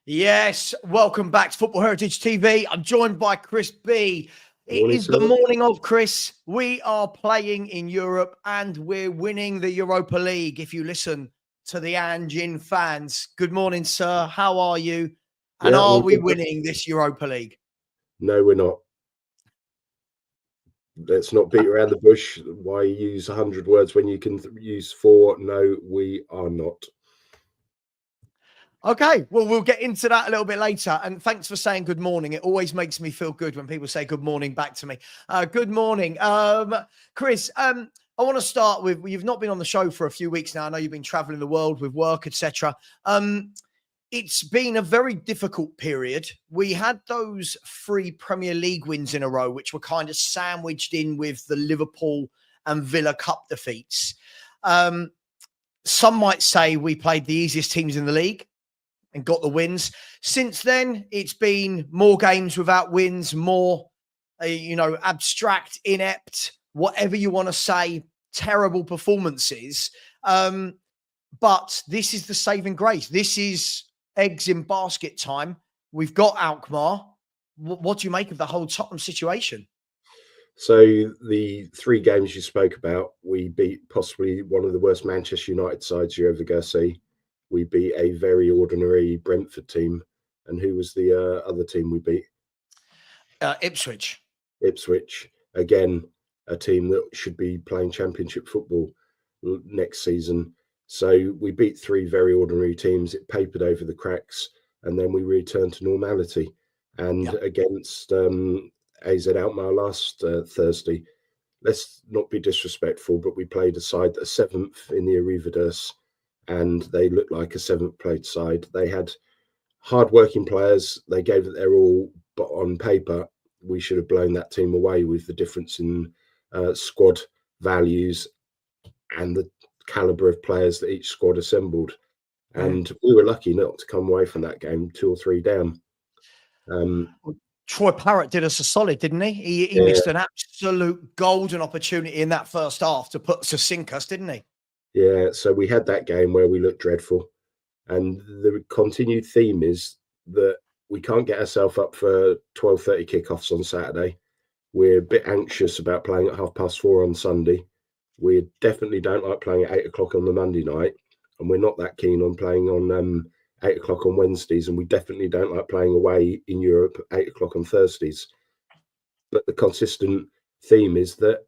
Yes, welcome back to Football Heritage TV. I'm joined by Chris B. It is the morning of, Chris. We are playing in Europe and we're winning the Europa League. If you listen to the Ange fans, good morning, sir. How are you? And are we winning this Europa League? No, we're not. Let's not beat around the bush. Why use 100 words when you can use 4? No, we are not. Okay, well, we'll get into that a little bit later. And thanks for saying good morning. It always makes me feel good when people say good morning back to me. Good morning. Chris, I want to start with, you've not been on the show for a few weeks now. I know you've been traveling the world with work, etc. It's been a very difficult period. We had those 3 Premier League wins in a row, which were kind of sandwiched in with the Liverpool and Villa Cup defeats. Some might say we played the easiest teams in the league and got the wins. Since then, it's been more games without wins, more, abstract, inept, whatever you want to say, terrible performances. But this is the saving grace. This is eggs in basket time. We've got Alkmaar. What do you make of the whole Tottenham situation? So the 3 games you spoke about, we beat possibly one of the worst Manchester United sides you're ever going to see. We beat a very ordinary Brentford team. And who was the other team we beat? Ipswich. Ipswich. Again, a team that should be playing championship football next season. So we beat 3 very ordinary teams. It papered over the cracks. And then we returned to normality. And against AZ Alkmaar last Thursday, let's not be disrespectful, but we played a side that 7th in the Arrivederci, and they looked like a 7th place side. They had hard-working players. They gave it their all, but on paper, we should have blown that team away with the difference in squad values and the calibre of players that each squad assembled. And we were lucky not to come away from that game 2 or 3 down. Troy Parrott did us a solid, didn't he? He missed an absolute golden opportunity in that first half to sink us, didn't he? Yeah, so we had that game where we looked dreadful. And the continued theme is that we can't get ourselves up for 12:30 kickoffs on Saturday. We're a bit anxious about playing at 4:30 on Sunday. We definitely don't like playing at 8 o'clock on the Monday night. And we're not that keen on playing on 8 o'clock on Wednesdays. And we definitely don't like playing away in Europe at 8 o'clock on Thursdays. But the consistent theme is that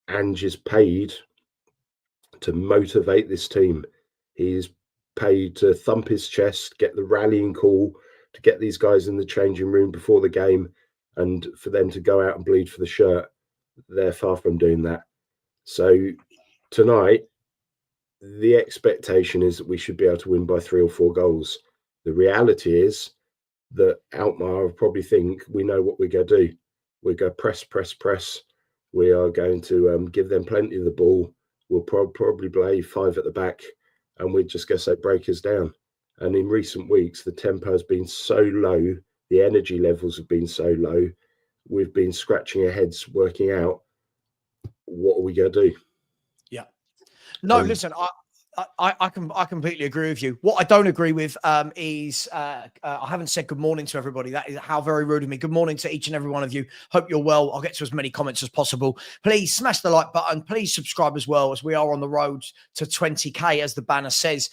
Ange is paid to motivate this team. He's paid to thump his chest, get the rallying call, to get these guys in the changing room before the game, and for them to go out and bleed for the shirt. They're far from doing that. So tonight, the expectation is that we should be able to win by 3 or 4 goals. The reality is that Alkmaar probably think we know what we're going to do. We're going to press, press, press. We are going to give them plenty of the ball. We'll probably play 5 at the back, and we're just going to say break us down. And in recent weeks, the tempo has been so low, the energy levels have been so low, we've been scratching our heads, working out what are we going to do. Yeah. No, listen, I completely agree with you. What I don't agree with is I haven't said good morning to everybody. That is how very rude of me. Good morning to each and every one of you. Hope you're well. I'll get to as many comments as possible. Please smash the like button. Please subscribe as well, as we are on the road to 20K, as the banner says.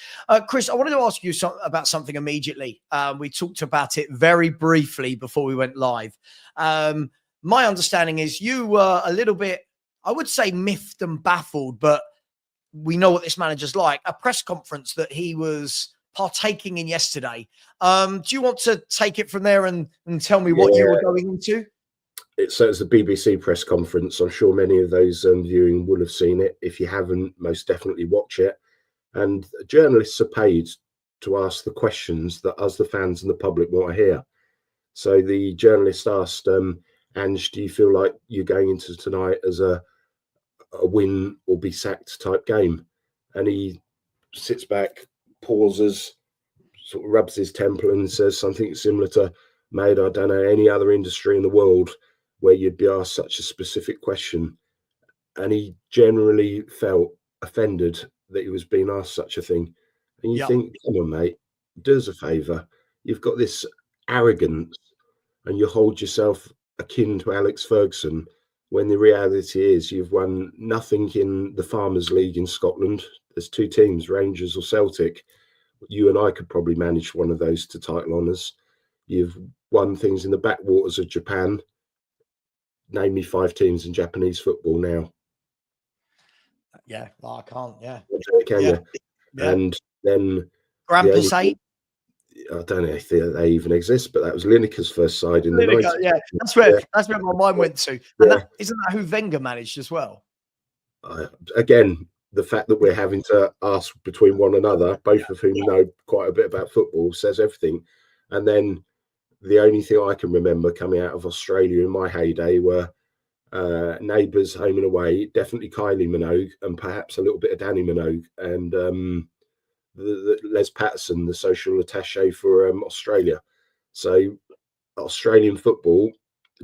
Chris, I wanted to ask you about something immediately. We talked about it very briefly before we went live. My understanding is you were a little bit, I would say, miffed and baffled, but we know what this manager's like. A press conference that he was partaking in yesterday. Do you want to take it from there and tell me what you were going into? So it's a BBC press conference. I'm sure many of those viewing will have seen it. If you haven't, most definitely watch it. And journalists are paid to ask the questions that us, the fans and the public, want to hear. So the journalist asked, Ange, do you feel like you're going into tonight as a win or be sacked type game? And he sits back, pauses, sort of rubs his temple and says something similar to, mate, I don't know any other industry in the world where you'd be asked such a specific question. And he generally felt offended that he was being asked such a thing. And you think, come on, mate, do us a favour. you've got this arrogance and you hold yourself akin to Alex Ferguson, when the reality is you've won nothing in the Farmers League in Scotland. There's two teams, Rangers or Celtic. You and I could probably manage one of those to title honours. You've won things in the backwaters of Japan. Name me 5 teams in Japanese football now. Yeah, I can't. Yeah, Can yeah, you? yeah. And then Grand the only Passate. I don't know if they even exist, but that was Lineker's first side in the Lineker, 90s. yeah, that's where my mind went to. And that isn't that who Wenger managed as well? Again, the fact that we're having to ask between one another, both of whom know quite a bit about football, says everything. And then the only thing I can remember coming out of Australia in my heyday were neighbours home and away, definitely Kylie Minogue and perhaps a little bit of Danny Minogue and the Les Patterson, the social attaché for Australia. So Australian football,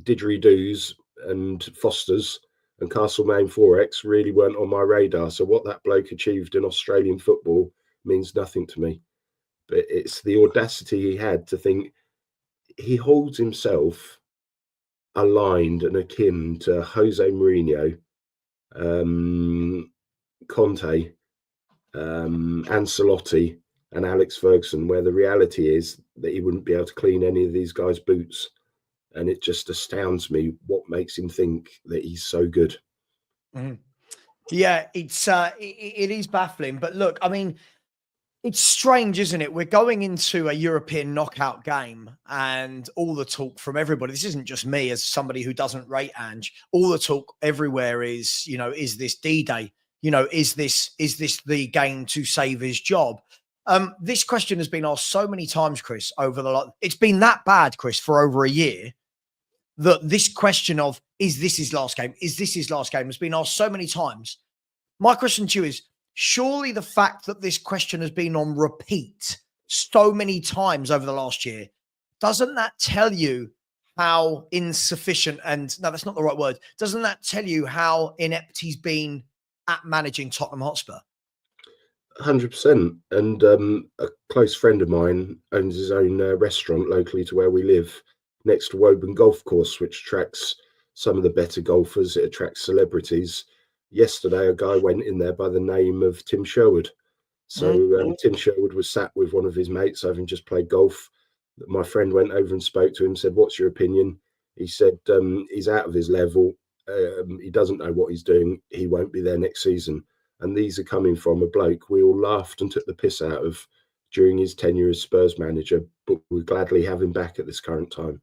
didgeridoos and Fosters and Castlemaine Forex really weren't on my radar. So what that bloke achieved in Australian football means nothing to me. But it's the audacity he had to think he holds himself aligned and akin to Jose Mourinho, Conte, Ancelotti, and Alex Ferguson, where the reality is that he wouldn't be able to clean any of these guys' boots. And it just astounds me what makes him think that he's so good. Mm. Yeah, it is baffling. But look, I mean, it's strange, isn't it? We're going into a European knockout game and all the talk from everybody. This isn't just me as somebody who doesn't rate Ange. All the talk everywhere is, is this D-Day? Is this the game to save his job? This question has been asked so many times, Chris, it's been that bad, Chris, for over a year, that this question of, is this his last game? Is this his last game? Has been asked so many times. My question to you is, surely the fact that this question has been on repeat so many times over the last year, doesn't that tell you how insufficient, and no, that's not the right word, doesn't that tell you how inept he's been at managing Tottenham Hotspur? 100%. And a close friend of mine owns his own restaurant locally to where we live, next to Woburn Golf Course, which attracts some of the better golfers. It attracts celebrities. Yesterday, a guy went in there by the name of Tim Sherwood. So Tim Sherwood was sat with one of his mates, having just played golf. My friend went over and spoke to him, said, "What's your opinion?" He said, he's out of his level. He doesn't know what he's doing. He won't be there next season. And these are coming from a bloke we all laughed and took the piss out of during his tenure as Spurs manager, but we gladly have him back at this current time.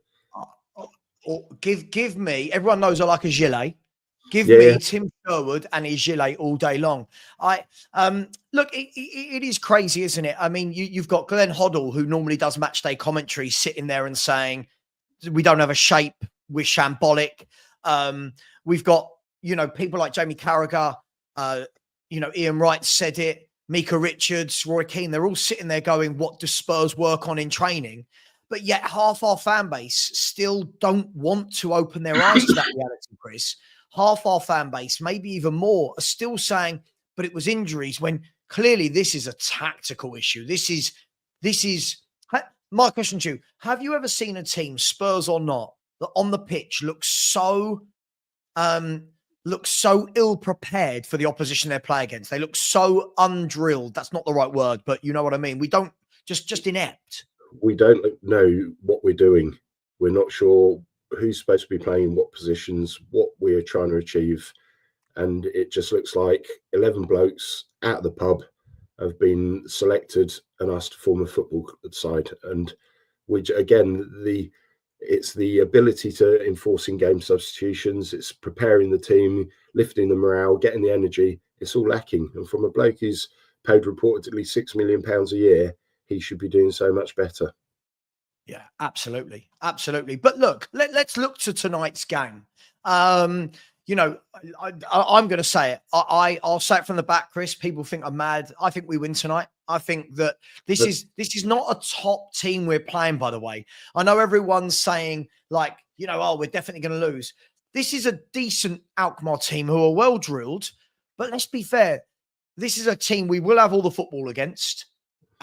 Give me, everyone knows I like a gilet. Give me Tim Sherwood and his gilet all day long. Look, it is crazy, isn't it? I mean, you've got Glenn Hoddle, who normally does match day commentary, sitting there and saying, we don't have a shape, we're shambolic. We've got, people like Jamie Carragher, Ian Wright said it, Mika Richards, Roy Keane, they're all sitting there going, what do Spurs work on in training? But yet half our fan base still don't want to open their eyes to that reality, Chris. Half our fan base, maybe even more, are still saying, but it was injuries, when clearly this is a tactical issue. This is my question to you. Have you ever seen a team, Spurs or not, that on the pitch looks so ill prepared for the opposition they play against? They look so undrilled. That's not the right word, but you know what I mean. We don't just inept. We don't know what we're doing. We're not sure who's supposed to be playing in what positions, what we're trying to achieve. And it just looks like 11 blokes out of the pub have been selected and asked to form a football side. And which, again, it's the ability to enforce in-game substitutions. It's preparing the team, lifting the morale, getting the energy. It's all lacking. And from a bloke who's paid reportedly £6 million a year, he should be doing so much better. Yeah, absolutely. Absolutely. But look, let's look to tonight's game. I'm going to say it. I'll say it from the back, Chris. People think I'm mad. I think we win tonight. I think that this is not a top team we're playing, by the way. I know everyone's saying like, we're definitely going to lose. This is a decent Alkmaar team who are well drilled. But let's be fair. This is a team we will have all the football against.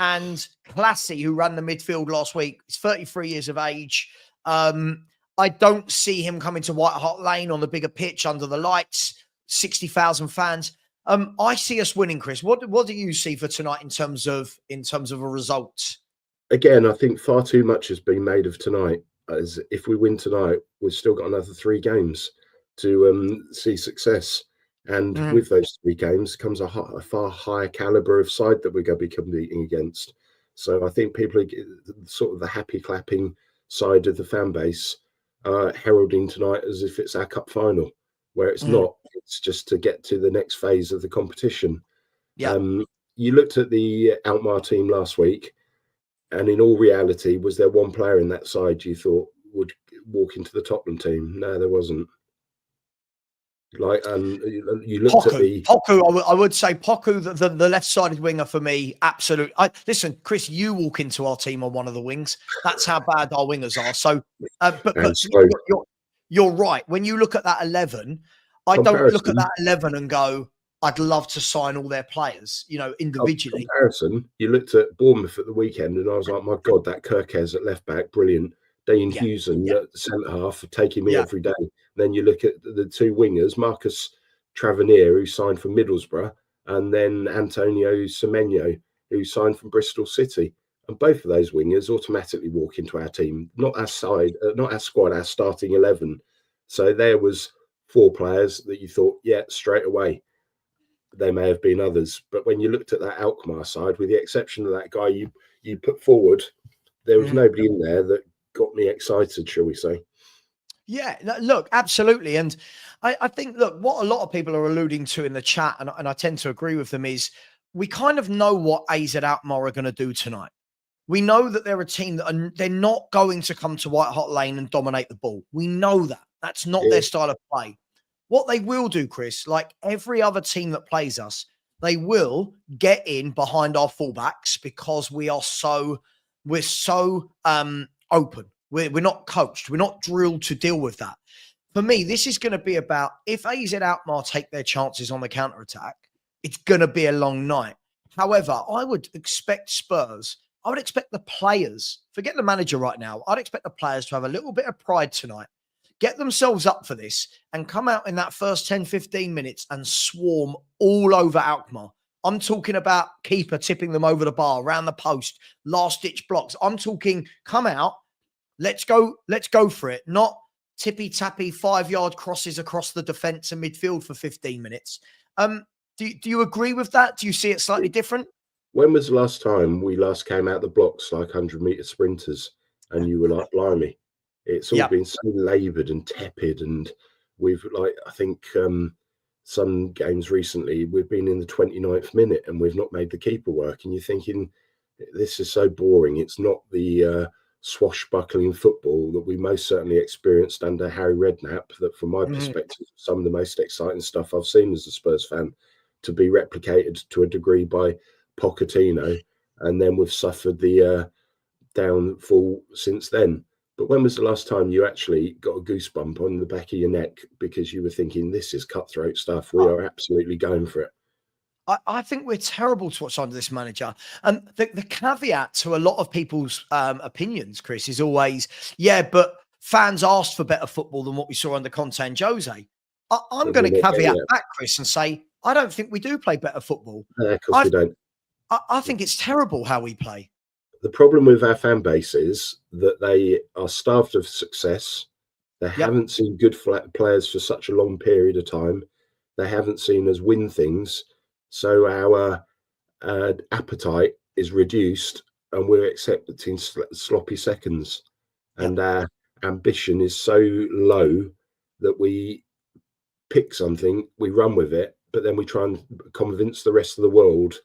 and Classy, who ran the midfield last week, is 33 years of age. I don't see him coming to White Hart Lane on the bigger pitch under the lights, 60,000 fans. I see us winning, Chris. What do you see for tonight in terms of a result? Again, I think far too much has been made of tonight. As if we win tonight, we've still got another 3 games to see success. And with those 3 games comes a far higher caliber of side that we're going to be competing against. So I think people are sort of the happy clapping side of the fan base heralding tonight as if it's our cup final, where it's not. It's just to get to the next phase of the competition. Yeah. You looked at the Alkmaar team last week, and in all reality, was there one player in that side you thought would walk into the Tottenham team? No, there wasn't. Like, you looked at the Poku. I would say Poku, the left-sided winger for me. Absolutely. Listen, Chris, you walk into our team on one of the wings. That's how bad our wingers are. So, but you're right. When you look at that 11, I don't look at that 11 and go, I'd love to sign all their players, individually. Comparison, you looked at Bournemouth at the weekend, and I was like, my God, that Kirkez at left back, brilliant. Dean Hewson at centre half, taking me every day. Then you look at the 2 wingers, Marcus Tavernier, who signed from Middlesbrough, and then Antonio Semenyo, who signed from Bristol City. And both of those wingers automatically walk into our team, not our side, not our squad, our starting 11. So there was 4 players that you thought, straight away. There may have been others, but when you looked at that Alkmaar side, with the exception of that guy you put forward, there was nobody in there that got me excited, shall we say. Yeah, look, absolutely. And I think, look, what a lot of people are alluding to in the chat, and I tend to agree with them, is we kind of know what AZ Alkmaar are going to do tonight. We know that they're a team that they're not going to come to White Hart Lane and dominate the ball. We know that. That's not their style of play. What they will do, Chris, like every other team that plays us, they will get in behind our fullbacks because we're so open. We're not coached. We're not drilled to deal with that. For me, this is going to be about, if AZ Alkmaar take their chances on the counter-attack, it's going to be a long night. However, I would expect Spurs, I would expect the players, forget the manager right now, I'd expect the players to have a little bit of pride tonight, get themselves up for this, and come out in that first 10, 15 minutes and swarm all over Alkmaar. I'm talking about keeper tipping them over the bar, around the post, last-ditch blocks. I'm talking come out, let's go for it, not tippy-tappy 5-yard crosses across the defence and midfield for 15 minutes. Do you agree with that? Do you see it slightly different? When was the last time we came out the blocks like 100-metre sprinters and you were like, blimey? It's all been so laboured and tepid, and we've, like, I think some games recently, we've been in the 29th minute and we've not made the keeper work, and you're thinking, this is so boring. It's not the swashbuckling football that we most certainly experienced under Harry Redknapp, that from my perspective, some of the most exciting stuff I've seen as a Spurs fan, to be replicated to a degree by Pochettino, and then we've suffered the downfall since then. But when was the last time you actually got a goosebump on the back of your neck because you were thinking, this is cutthroat stuff, we are absolutely going for it? I think we're terrible to watch under this manager. And the caveat to a lot of people's opinions, Chris, is always, but fans asked for better football than what we saw under Conte and Jose. I'm going to caveat that, Chris, and say, I don't think we do play better football. Of course we don't. I think it's terrible how we play. The problem with our fan base is that they are starved of success. They haven't seen good players for such a long period of time. They haven't seen us win things. So our appetite is reduced and we're accepting sloppy seconds. And our ambition is so low that we pick something, we run with it, but then we try and convince the rest of the world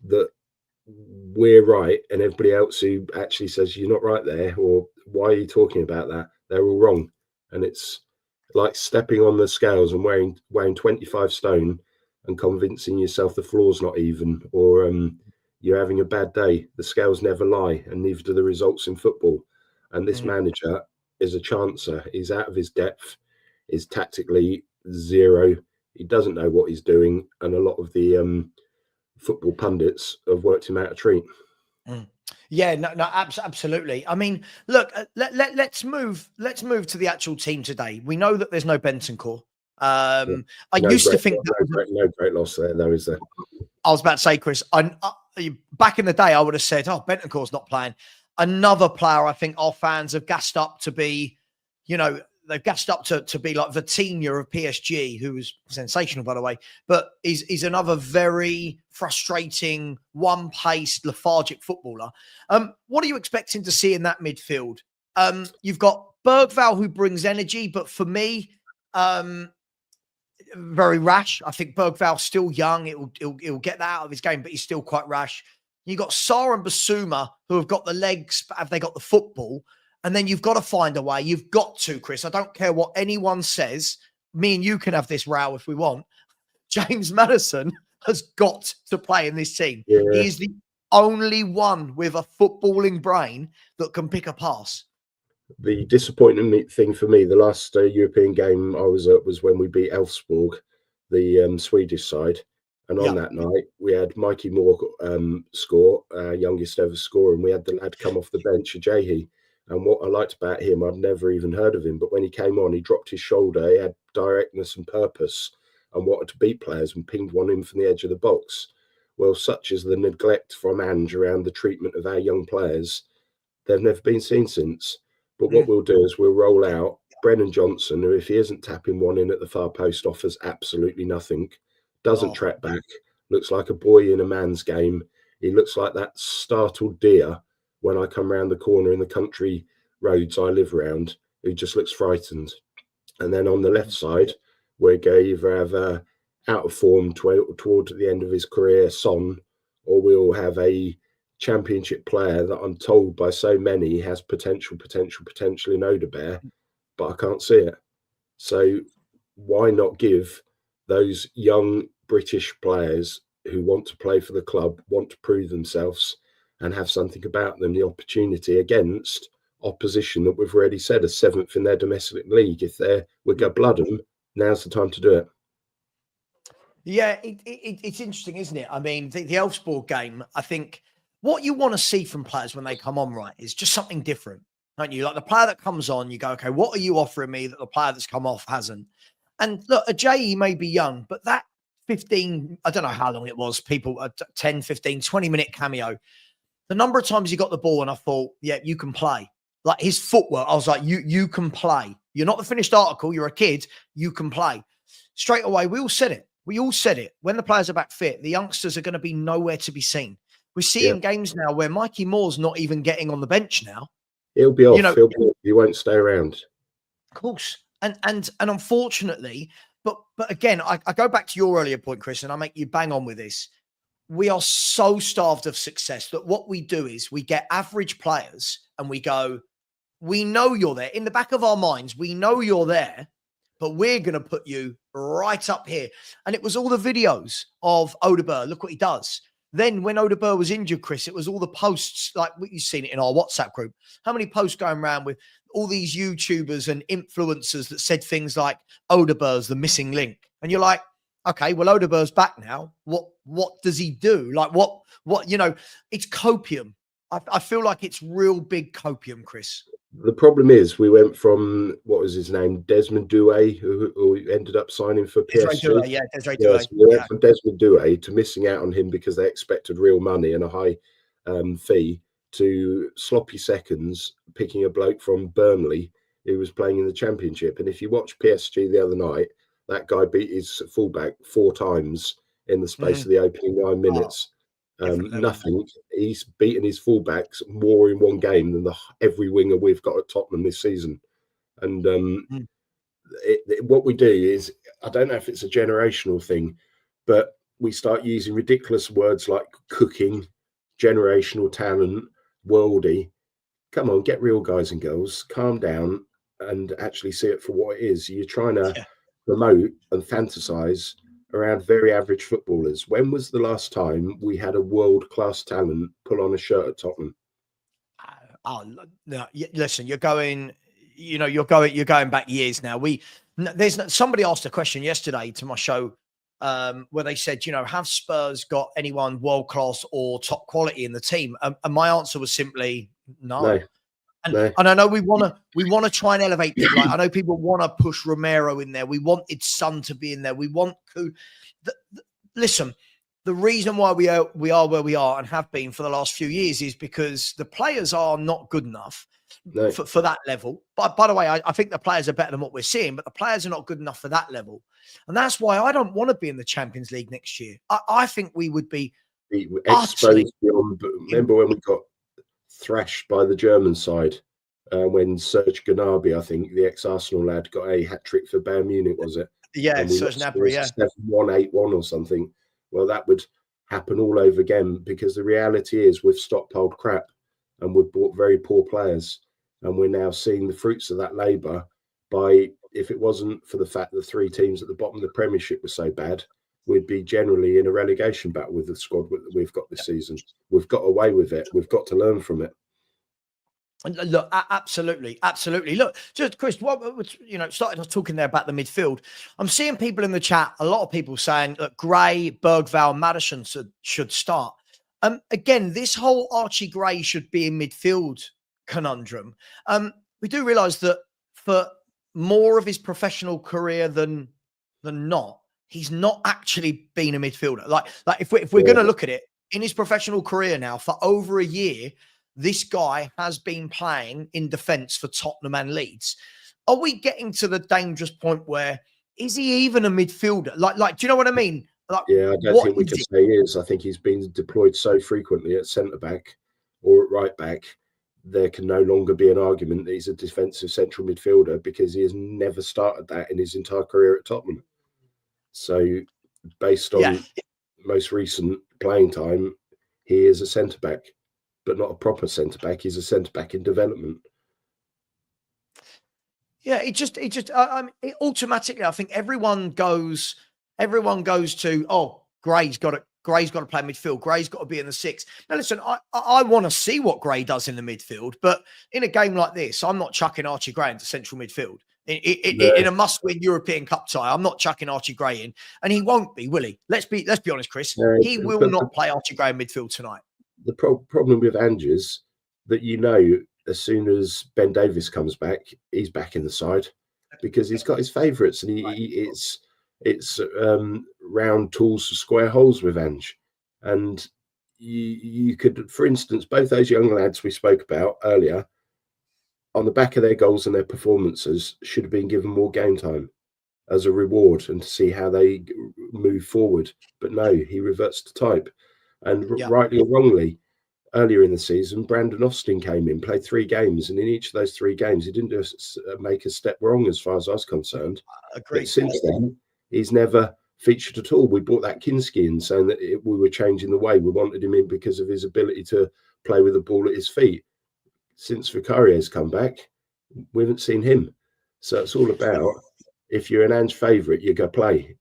that we're right, and everybody else who actually says you're not right there, or why are you talking about that, they're all wrong. And it's like stepping on the scales and weighing 25 stone and convincing yourself the floor's not even, or you're having a bad day. The scales never lie, and neither do the results in football. And this manager is a chancer. He's out of his depth. He's tactically zero. He doesn't know what he's doing, and a lot of the football pundits have worked him out a treat. Mm. Yeah, no, absolutely. I mean, look, let's move to the actual team today. We know that there's no Bentancur. Yeah. I used to think that No great loss there, though, is there? I was about to say, Chris, back in the day, I would have said, oh, Bentancur's not playing. Another player I think our fans have gassed up to be, they've gassed up to be like Vitinha of PSG, who was sensational, by the way, but he's another very frustrating, one-paced, lethargic footballer. What are you expecting to see in that midfield? You've got Bergvall, who brings energy, but for me, very rash. I think Bergvall's still young. He'll get that out of his game, but he's still quite rash. You've got Sarr and Basuma, who have got the legs, but have they got the football? And then you've got to find a way. You've got to, Chris. I don't care what anyone says. Me and you can have this row if we want. James Maddison has got to play in this team. Yeah. He is the only one with a footballing brain that can pick a pass. The disappointing thing for me, the last European game I was at was when we beat Elfsborg, the Swedish side. And on that night, we had Mikey Moore score, youngest ever score, and we had the lad come off the bench, Ajayi. And what I liked about him, I'd never even heard of him, but when he came on, he dropped his shoulder, he had directness and purpose and wanted to beat players and pinged one in from the edge of the box. Well, such is the neglect from Ange around the treatment of our young players, they've never been seen since. But what we'll do is we'll roll out Brennan Johnson, who, if he isn't tapping one in at the far post, offers absolutely nothing, doesn't track back, looks like a boy in a man's game. He looks like that startled deer when I come round the corner in the country roads I live around, who just looks frightened. And then on the left side, we're going to either have out of form toward the end of his career, Son, or we'll have a championship player that I'm told by so many has potential in Odebear, but I can't see it. So why not give those young British players who want to play for the club, want to prove themselves and have something about them, the opportunity against opposition that we've already said are seventh in their domestic league? If we're going to blood them, now's the time to do it. Yeah, it's interesting, isn't it? I mean, the Elfsborg game, I think what you want to see from players when they come on, right, is just something different, don't you? Like the player that comes on, you go, okay, what are you offering me that the player that's come off hasn't? And look, Ajayi may be young, but that 15, I don't know how long it was, people, 10, 15, 20-minute cameo, the number of times he got the ball and I thought, yeah, you can play. Like his footwork, I was like, you can play. You're not the finished article. You're a kid. You can play. Straight away, we all said it. When the players are back fit, the youngsters are going to be nowhere to be seen. We're seeing games now where Mikey Moore's not even getting on the bench now. He'll be off. He won't stay around. Of course. And unfortunately, but again, I go back to your earlier point, Chris, and I make you bang on with this. We are so starved of success that what we do is we get average players and we go, we know you're there. In the back of our minds, we know you're there, but we're going to put you right up here. And it was all the videos of Odebear. Look what he does. Then when Odebear was injured, Chris, it was all the posts, like you've seen it in our WhatsApp group. How many posts going around with all these YouTubers and influencers that said things like Odebear's the missing link? And you're like, okay, well, Odebear's back now. What does he do? Like what, it's copium. I feel like it's real big copium, Chris. The problem is we went from, what was his name, Desmond Doué, who ended up signing for PSG. Desiree Doué. So we went from Desmond Doué to missing out on him because they expected real money and a high fee, to sloppy seconds picking a bloke from Burnley who was playing in the Championship. And if you watch PSG the other night, that guy beat his fullback 4 times in the space of the opening 9 minutes. Nothing. He's beaten his fullbacks more in one game than every winger we've got at Tottenham this season. And what we do is, I don't know if it's a generational thing, but we start using ridiculous words like cooking, generational talent, worldy. Come on, get real, guys and girls. Calm down and actually see it for what it is. You're trying to promote and fantasize around very average footballers. When was the last time we had a world-class talent pull on a shirt at Tottenham? Oh no! Listen, you're going back years now. Somebody asked a question yesterday to my show. where they said, have Spurs got anyone world class or top quality in the team? And my answer was simply no. No. And I know we want to try and elevate people. Like, I know people want to push Romero in there. We wanted Son to be in there. We want listen. The reason why we are where we are and have been for the last few years is because the players are not good enough for that level. But by the way, I think the players are better than what we're seeing, but the players are not good enough for that level. And that's why I don't want to be in the Champions League next year. I think we would be exposed beyond. Remember when we got thrashed by the German side when Serge Gnabry, I think the ex-Arsenal lad, got a hat-trick for Bayern Munich, was it? Yeah, Serge Gnabry, 7-1, 8-1 or something. Well, that would happen all over again, because the reality is we've stockpiled crap and we've bought very poor players, and we're now seeing the fruits of that labour. If it wasn't for the fact that the three teams at the bottom of the Premiership were so bad, we'd be generally in a relegation battle with the squad that we've got this season. We've got away with it. We've got to learn from it. And look, absolutely. Look, just Chris, starting talking there about the midfield. I'm seeing people in the chat, a lot of people saying that Gray, Bergvall, Maddison should start. Again, this whole Archie Gray should be in midfield conundrum. We do realise that for more of his professional career than not, he's not actually been a midfielder. Like if we're going to look at it, in his professional career now, for over a year, this guy has been playing in defence for Tottenham and Leeds. Are we getting to the dangerous point where is he even a midfielder? Like, do you know what I mean? Like, yeah, I don't think we can say he is. I think he's been deployed so frequently at centre-back or at right-back, there can no longer be an argument that he's a defensive central midfielder, because he has never started that in his entire career at Tottenham. So based on most recent playing time, he is a centre-back, but not a proper centre-back. He's a centre-back in development. Yeah, it automatically, I think everyone goes to, Gray's got to play midfield. Gray's got to be in the six. Now, listen, I want to see what Gray does in the midfield, but in a game like this, I'm not chucking Archie Gray into central midfield. In a must-win European Cup tie, I'm not chucking Archie Gray in, and he won't be, will he? Let's be honest, Chris. He will not play Archie Gray in midfield tonight. The problem with Ange is that, as soon as Ben Davies comes back, he's back in the side, because he's got his favourites, and it's round tools for square holes with Ange. And you could, for instance, both those young lads we spoke about earlier, on the back of their goals and their performances, should have been given more game time as a reward and to see how they move forward. But no, he reverts to type. And rightly or wrongly, earlier in the season, Brandon Austin came in, played 3 games, and in each of those 3 games, he didn't make a step wrong as far as I was concerned. But since then, he's never featured at all. We brought that Kinski in, saying that we were changing the way. We wanted him in because of his ability to play with the ball at his feet. Since Vicario's come back, we haven't seen him. So it's all about, if you're an Ange favourite, you go play.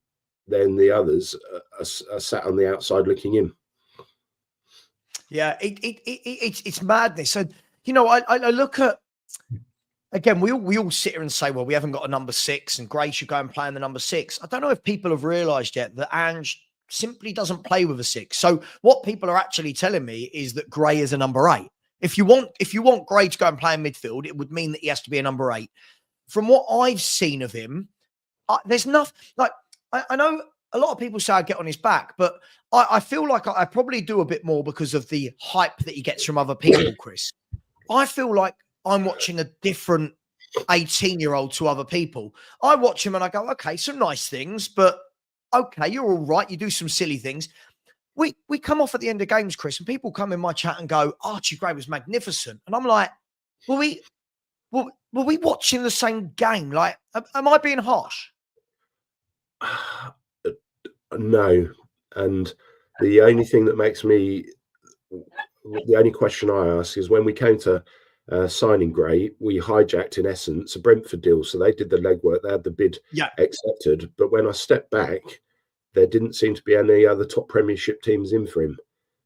Then the others are sat on the outside looking in. Yeah, it's madness. And I look at, again, we all sit here and say, well, we haven't got a number 6, and Gray should go and play in the number 6. I don't know if people have realised yet that Ange simply doesn't play with a 6. So what people are actually telling me is that Gray is a number 8. If you want Gray to go and play in midfield, it would mean that he has to be a number 8. From what I've seen of him, there's nothing. Like, I know a lot of people say I get on his back, but I feel like I probably do a bit more because of the hype that he gets from other people, Chris. I feel like I'm watching a different 18-year-old to other people. I watch him and I go, okay, some nice things, but okay, you're all right. You do some silly things. We come off at the end of games, Chris, and people come in my chat and go, Archie Gray was magnificent. And I'm like, were we watching the same game? Like, am I being harsh? No. And the only thing that makes me, the only question I ask is, when we came to signing Gray, we hijacked, in essence, a Brentford deal. So they did the legwork, they had the bid accepted. But when I stepped back, there didn't seem to be any other top Premiership teams in for him.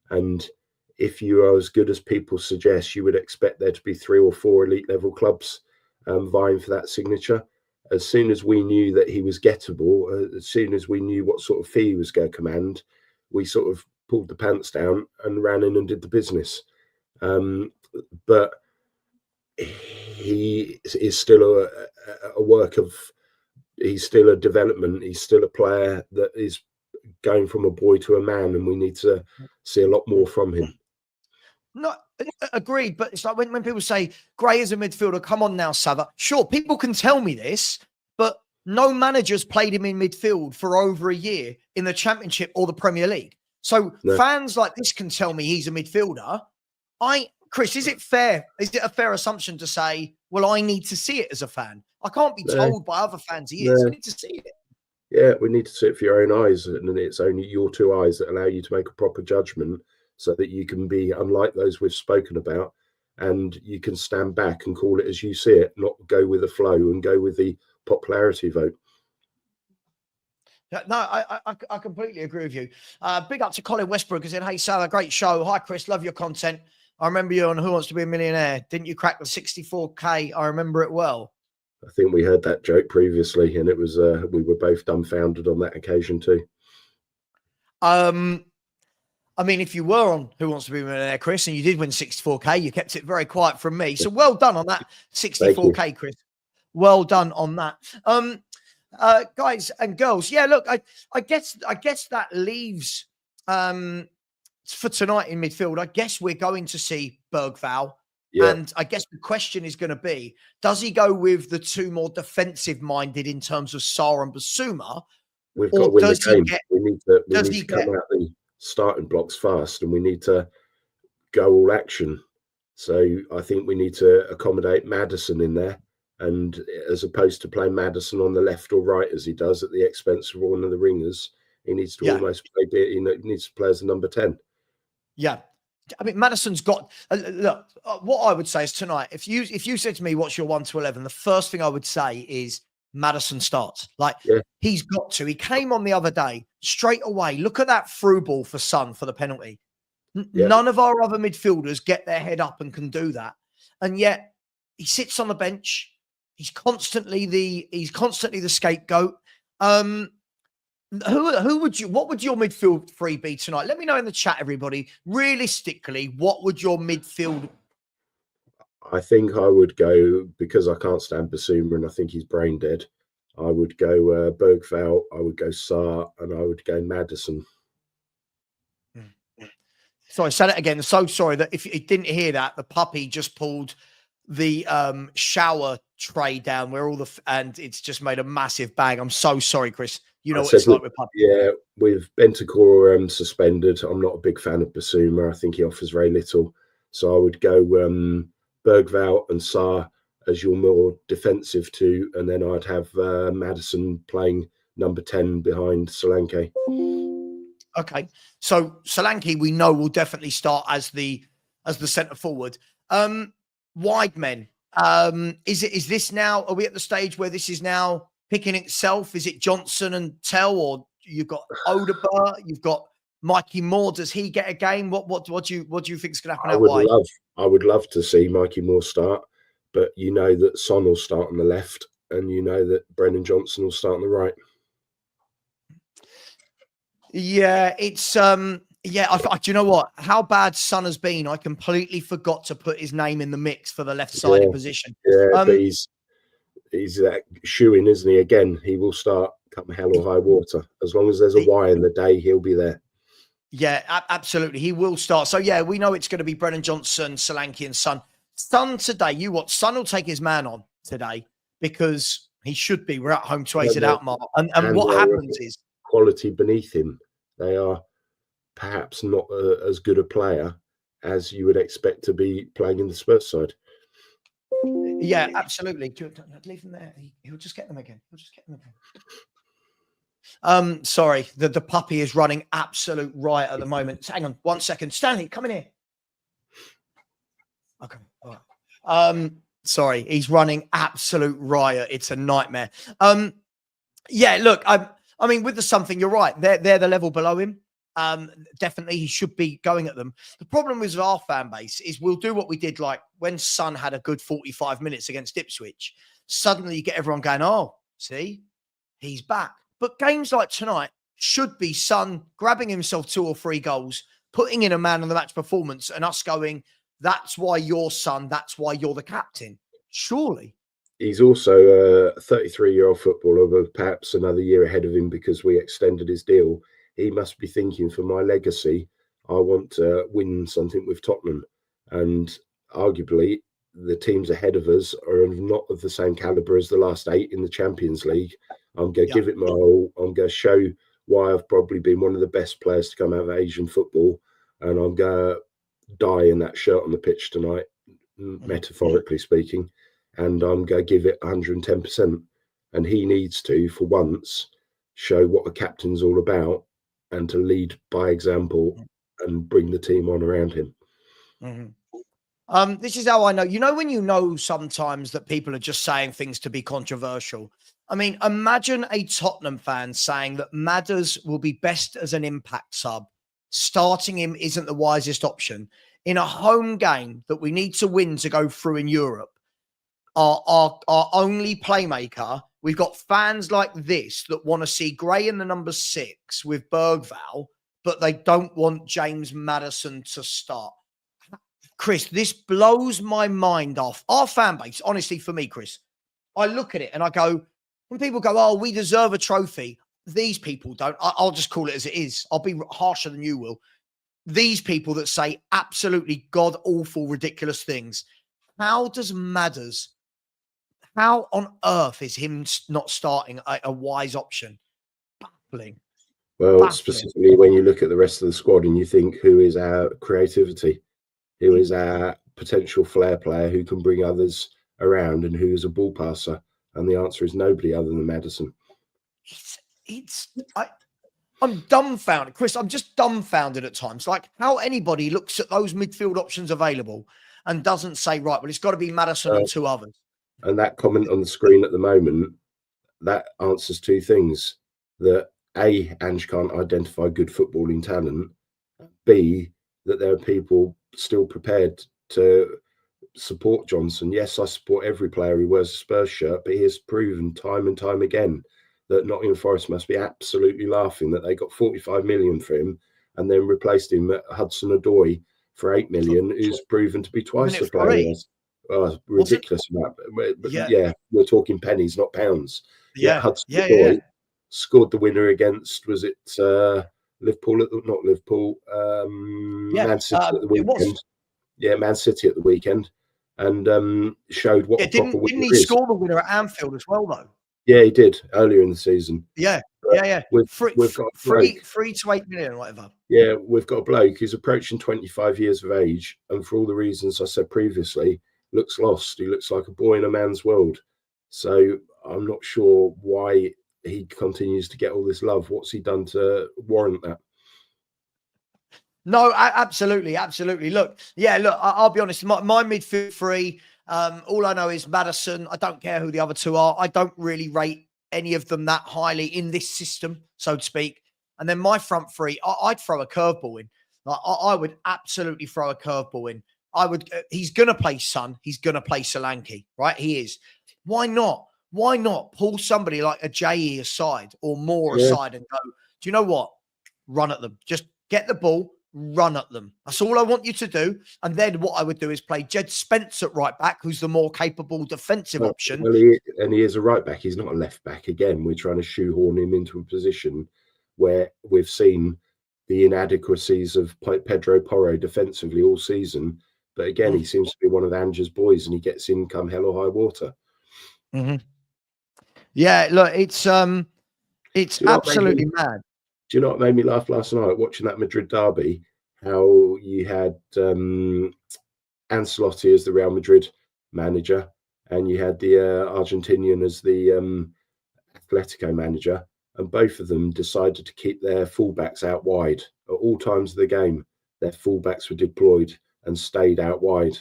And if you are as good as people suggest, you would expect there to be 3 or 4 elite level clubs vying for that signature. as soon as we knew that he was gettable, as soon as we knew what sort of fee he was going to command, we sort of pulled the pants down and ran in and did the business. But he is still a work of, he's still a development. He's still a player that is going from a boy to a man, and we need to see a lot more from him. No, agreed. But it's like when people say Gray is a midfielder, come on now, Savva. Sure, people can tell me this, but no manager's played him in midfield for over a year in the Championship or the Premier League. So fans like this can tell me he's a midfielder. Chris, is it fair? Is it a fair assumption to say, well, I need to see it as a fan? I can't be told by other fans he is. I need to see it. Yeah, we need to see it for your own eyes, and it's only your two eyes that allow you to make a proper judgment, so that you can be unlike those we've spoken about, and you can stand back and call it as you see it, not go with the flow and go with the popularity vote. No, I completely agree with you. Big up to Colin Westbrook, who said, hey, Savva, great show. Hi, Chris, love your content. I remember you on Who Wants to Be a Millionaire. Didn't you crack the 64K? I remember it well. I think we heard that joke previously, and it was we were both dumbfounded on that occasion too. I mean, if you were on Who Wants to Be a Millionaire, Chris, and you did win 64K, you kept it very quiet from me. So well done on that 64K, Chris. Well done on that. Guys and girls, yeah, look, I guess that leaves for tonight in midfield. I guess we're going to see Bergvall. Yeah. And I guess the question is going to be, does he go with the two more defensive-minded in terms of Sarr and Basuma? We've got to win the game. We need to come out the starting blocks fast, and we need to go all action. So I think we need to accommodate Maddison in there, and as opposed to playing Maddison on the left or right as he does at the expense of one of the ringers, he needs to almost play. He needs to play as a number 10. Yeah. I mean, Madison's got look. What I would say is tonight, if you said to me, "What's your 1 to 11?" the first thing I would say is Maddison starts. Like he's got to. He came on the other day straight away. Look at that through ball for Son for the penalty. None of our other midfielders get their head up and can do that, and yet he sits on the bench. He's constantly the scapegoat. What would your midfield three be tonight? Let me know in the chat, everybody. Realistically, what would your midfield? I think I would go, because I can't stand Basuma and I think he's brain dead. I would go Bergvall, I would go Sarr, and I would go Maddison. Sorry, say that again. So sorry that if you didn't hear that, the puppy just pulled the shower tray down where and it's just made a massive bang. I'm so sorry, Chris. You know what it's like with puppies. Yeah, with Bentancur suspended, I'm not a big fan of Basuma. I think he offers very little. So I would go Bergvall and Sarr as your more defensive two, and then I'd have Maddison playing number 10 behind Solanke. Okay, so Solanke we know will definitely start as the centre forward. Wide men. Is this now? Are we at the stage where this is now picking itself? Is it Johnson and Tell, or you've got Odegaard, you've got Mikey Moore? Does he get a game? What do you think is going to happen out wide? I would love to see Mikey Moore start, but you know that Son will start on the left, and you know that Brennan Johnson will start on the right. Yeah, it's do you know what? How bad Son has been, I completely forgot to put his name in the mix for the left-sided position. Yeah, but he's that shoe-in, isn't he? Again, he will start come hell or high water. As long as there's a Y in the day, he'll be there. Yeah, absolutely. He will start. So, yeah, we know it's going to be Brennan Johnson, Solanke and Son. Son today, Son will take his man on today because he should be. We're at home to AZ Alkmaar. And what happens is... quality beneath him. They are perhaps not as good a player as you would expect to be playing in the Spurs side. Yeah, absolutely. Leave him there. He'll just get them again. Sorry, the puppy is running absolute riot at the moment. Hang on 1 second. Stanley, come in here. Okay. All right. Sorry, he's running absolute riot. It's a nightmare. Yeah, look, I mean, with the something, you're right. They're the level below him. Definitely he should be going at them. The problem with our fan base is we'll do what we did like when Son had a good 45 minutes against Ipswich. suddenly you get everyone going, oh, see, he's back. But games like tonight should be Son grabbing himself 2 or 3 goals, putting in a man of the match performance, and us going, that's why you're Son, that's why you're the captain. Surely. He's also a 33-year-old footballer with perhaps another year ahead of him because we extended his deal. He must be thinking, for my legacy, I want to win something with Tottenham. And arguably, the teams ahead of us are not of the same calibre as the last 8 in the Champions League. I'm going to give it my all. I'm going to show why I've probably been one of the best players to come out of Asian football. And I'm going to die in that shirt on the pitch tonight, metaphorically speaking. And I'm going to give it 110%. And he needs to, for once, show what a captain's all about and to lead by example and bring the team on around him. This is how I know. You know when you know sometimes that people are just saying things to be controversial? I mean, imagine a Tottenham fan saying that Madders will be best as an impact sub. Starting him isn't the wisest option. In a home game that we need to win to go through in Europe, our only playmaker, we've got fans like this that want to see Gray in the number 6 with Bergvall, but they don't want James Maddison to start. Chris, this blows my mind off. Our fan base, honestly, for me, Chris, I look at it and I go, when people go, oh, we deserve a trophy, these people don't. I'll just call it as it is. I'll be harsher than you will. These people that say absolutely god-awful, ridiculous things. How does Madders, how on earth is him not starting a wise option? Baffling. Well, specifically when you look at the rest of the squad and you think, who is our creativity? Who is our potential flair player who can bring others around and who is a ball passer? And the answer is nobody other than Maddison. I'm dumbfounded. Chris, I'm just dumbfounded at times. Like how anybody looks at those midfield options available and doesn't say, right, well, it's got to be Maddison and 2 others. And that comment on the screen at the moment, that answers 2 things. That A, Ange can't identify good footballing talent. B, that there are people still prepared to support Johnson. Yes, I support every player who wears a Spurs shirt, but he has proven time and time again that Nottingham Forest must be absolutely laughing that they got 45 million for him and then replaced him at Hudson-Odoi for 8 million, who's proven to be twice the player he was. Oh, ridiculous amount. But yeah, we're talking pennies, not pounds. Yeah, Hudson-Odoi scored the winner against, was it Liverpool? Not Liverpool. Man City at the weekend. Yeah, Man City at the weekend, and showed what a proper winner is. Didn't he score the winner at Anfield as well, though? Yeah, he did earlier in the season. Yeah. We've got 3 to 8 million or whatever. Yeah, we've got a bloke who's approaching 25 years of age, and for all the reasons I said previously, looks lost. He looks like a boy in a man's world. So I'm not sure why he continues to get all this love. What's he done to warrant that? No, absolutely. Look, I'll be honest. My midfield 3, all I know is Maddison. I don't care who the other 2 are. I don't really rate any of them that highly in this system, so to speak. And then my front 3, I'd throw a curveball in. Like, I would absolutely throw a curveball in. He's going to play Son. He's going to play Solanke, right? He is. Why not? Why not pull somebody like a JE aside or more aside and go, do you know what? Run at them. Just get the ball, run at them. That's all I want you to do. And then what I would do is play Jed Spence at right back, who's the more capable defensive option. Well, he is a right back. He's not a left back. Again, we're trying to shoehorn him into a position where we've seen the inadequacies of Pedro Porro defensively all season. But again, he seems to be one of Ange's boys and he gets in come hell or high water. Yeah, look, it's absolutely mad. Do you know what made me laugh last night watching that Madrid derby? How you had Ancelotti as the Real Madrid manager, and you had the Argentinian as the Atletico manager, and both of them decided to keep their fullbacks out wide at all times of the game. Their fullbacks were deployed and stayed out wide,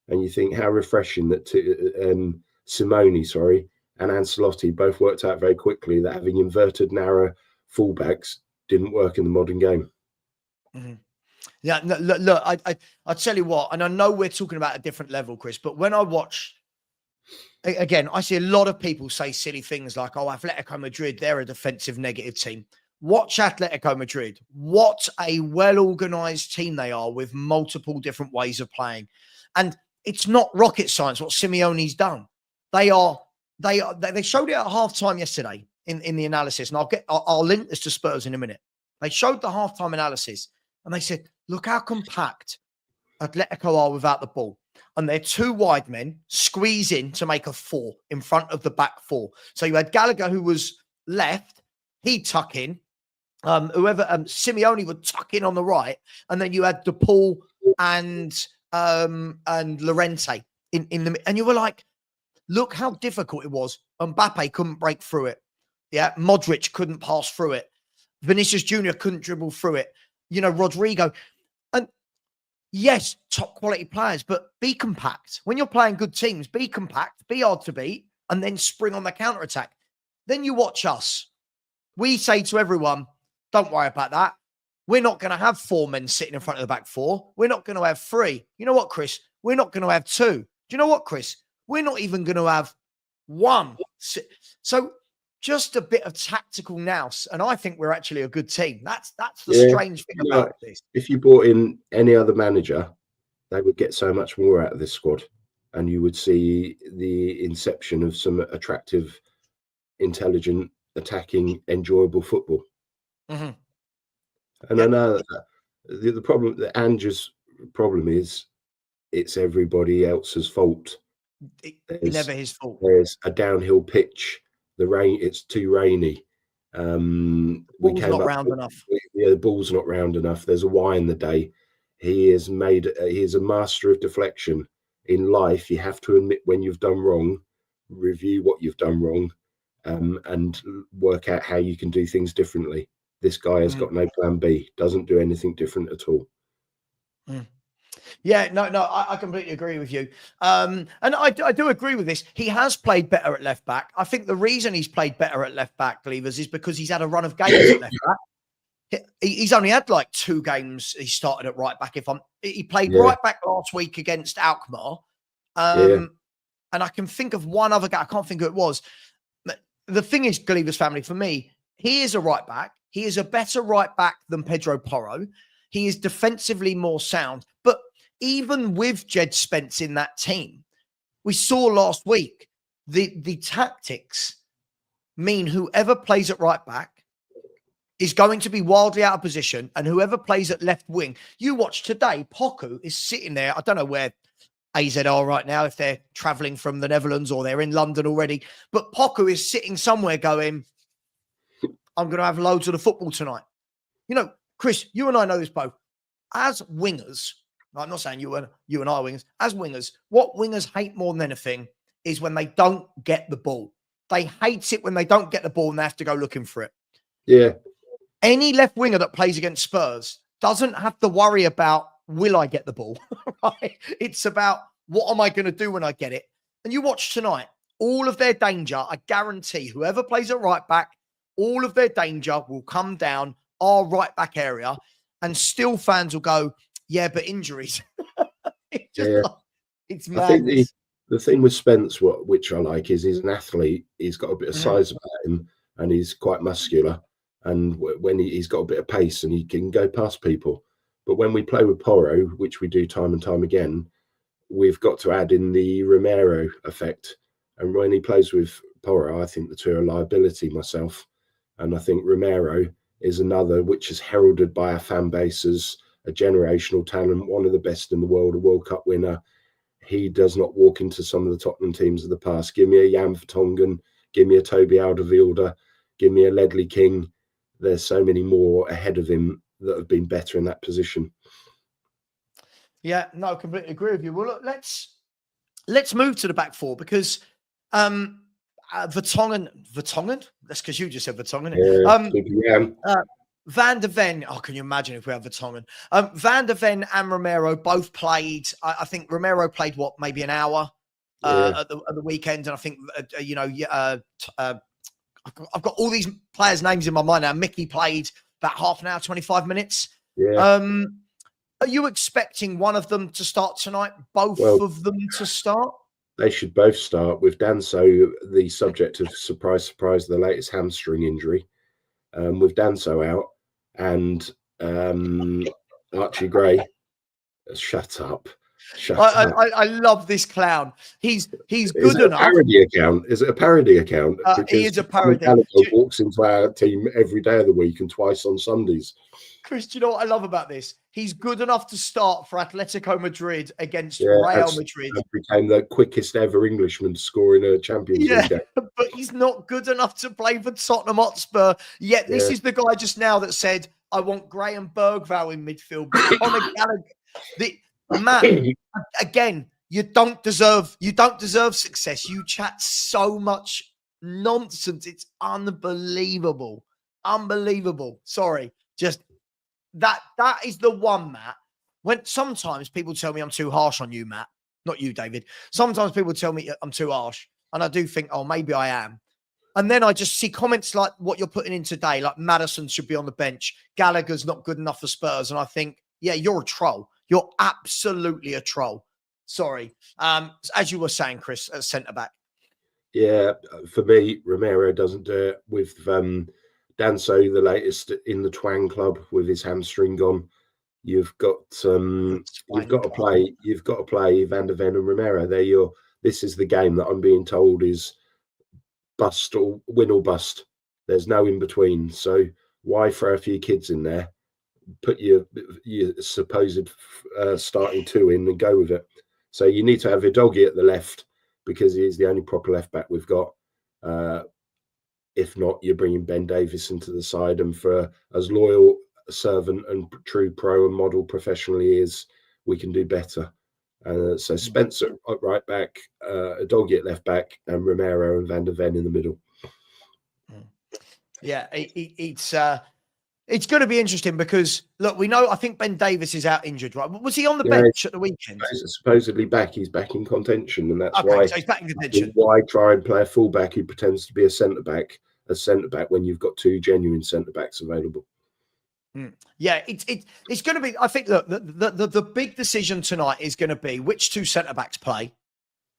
and you think how refreshing that Simone, and Ancelotti both worked out very quickly that having inverted narrow fullbacks didn't work in the modern game. Yeah, no, look, I tell you what, and I know we're talking about a different level, Chris, but when I watch again, I see a lot of people say silly things like, oh, Atletico Madrid, they're a defensive negative team. Watch Atletico Madrid. What a well-organized team they are with multiple different ways of playing. And it's not rocket science what Simeone's done. They showed it at halftime yesterday in the analysis. And I'll link this to Spurs in a minute. They showed the halftime analysis and they said, look how compact Atletico are without the ball. And their two wide men squeeze in to make a 4 in front of the back 4. So you had Gallagher, who was left, he'd tuck in. Simeone would tuck in on the right, and then you had DePaul and Llorente in the, and you were like, look how difficult it was. Mbappe couldn't break through it. Yeah, Modric couldn't pass through it. Vinicius Jr. couldn't dribble through it. You know, Rodrigo. And yes, top quality players, but be compact. When you're playing good teams, be compact, be hard to beat, and then spring on the counter attack. Then you watch us. We say to everyone, don't worry about that. We're not going to have 4 men sitting in front of the back 4. We're not going to have 3. You know what, Chris? We're not going to have 2. Do you know what, Chris? We're not even going to have 1. So just a bit of tactical nous, and I think we're actually a good team. That's the strange thing about this. If you brought in any other manager, they would get so much more out of this squad, and you would see the inception of some attractive, intelligent, attacking, enjoyable football. Mm-hmm. And I know that the problem, the Ange's problem is, it's everybody else's fault. It's never his fault. There's a downhill pitch. The rain, it's too rainy. Ball's not round enough. Yeah, the ball's not round enough. There's a Y in the day. He is a master of deflection. In life, you have to admit when you've done wrong, review what you've done wrong, and work out how you can do things differently. This guy has got no plan B, doesn't do anything different at all. Yeah, no, I completely agree with you. And I do agree with this. He has played better at left back. I think the reason he's played better at left back, Cleavers, is because he's had a run of games at left back. He's only had like 2 games he started at right back. He played right back last week against Alkmaar. And I can think of one other guy. I can't think who it was. The thing is, Cleavers family, for me, he is a right back. He is a better right back than Pedro Porro. He is defensively more sound. But even with Jed Spence in that team, we saw last week the tactics mean whoever plays at right back is going to be wildly out of position, and whoever plays at left wing. You watch today, Poku is sitting there. I don't know where AZ are right now, if they're traveling from the Netherlands or they're in London already, but Poku is sitting somewhere going, I'm going to have loads of the football tonight. You know, Chris, you and I know this both. As wingers, I'm not saying you and I are wingers. As wingers, what wingers hate more than anything is when they don't get the ball. They hate it when they don't get the ball and they have to go looking for it. Yeah. Any left winger that plays against Spurs doesn't have to worry about, will I get the ball? Right? It's about, what am I going to do when I get it? And you watch tonight, all of their danger, I guarantee whoever plays at right back, all of their danger will come down our right back area, and still fans will go, yeah, but injuries. It's madness. I think the thing with Spence, which I like, is he's an athlete. He's got a bit of size about him, and he's quite muscular. And when he's got a bit of pace, and he can go past people. But when we play with Porro, which we do time and time again, we've got to add in the Romero effect. And when he plays with Porro, I think the two are a liability myself. And I think Romero is another which is heralded by our fan base as a generational talent, one of the best in the world, a World Cup winner. He does not walk into some of the Tottenham teams of the past. Give me a Jan Vertonghen, give me a Toby Alderweireld, give me a Ledley King. There's so many more ahead of him that have been better in that position. Yeah, no, I completely agree with you. Well, look, let's move to the back 4, because Vertonghen? That's because you just said Vertonghen. Van der Ven. Oh, can you imagine if we had Vertonghen? Van der Ven and Romero both played. I think Romero played maybe an hour at the weekend, and I think I've got all these players' names in my mind now. Mickey played about half an hour, 25 minutes. Yeah. Are you expecting one of them to start tonight? Both of them to start? They should both start with Danso, the subject of surprise, the latest hamstring injury, with Danso out, and Archie Gray. Shut up. Shut up. I love this clown. He's Is good it a enough. parody account? Is it a parody account? He Because is a parody. Gallagher walks into our team every day of the week and twice on Sundays. Chris, do you know what I love about this? He's good enough to start for Atletico Madrid against Real Madrid. And became the quickest ever Englishman to score in a Champions League game. But he's not good enough to play for Tottenham Hotspur. Yet this is the guy just now that said, I want Graham Bergvall in midfield. Conor Gallagher. Matt, again, you don't deserve success. You chat so much nonsense. It's unbelievable. Unbelievable. Sorry. Just that is the one, Matt. When sometimes people tell me I'm too harsh on you, Matt. Not you, David. Sometimes people tell me I'm too harsh. And I do think, oh, maybe I am. And then I just see comments like what you're putting in today, like Maddison should be on the bench. Gallagher's not good enough for Spurs. And I think, yeah, you're a troll. You're absolutely a troll. Sorry. As you were saying, Chris, at centre-back. Yeah, for me, Romero doesn't do it. With Danso, the latest in the Twang club with his hamstring gone, you've got to play Van der Ven and Romero. This is the game that I'm being told is bust or win or bust. There's no in between. So why throw a few kids in there? Put your supposed starting two in and go with it. So you need to have Udogie at the left because he's the only proper left back we've got. If not, you're bringing Ben Davies into the side, and for as loyal a servant and true pro and model professional he is, we can do better. So Spencer at right back, Udogie at left back, and Romero and Van der Ven in the middle. Yeah, it's going to be interesting because, look, we know, I think Ben Davies is out injured, right? Was he on the bench at the weekend? Supposedly back. He's back in contention, and that's why. So he's back in contention. Why try and play a fullback who pretends to be a centre-back when you've got two genuine centre-backs available? Yeah, it's going to be, I think, look, the big decision tonight is going to be which two centre-backs play,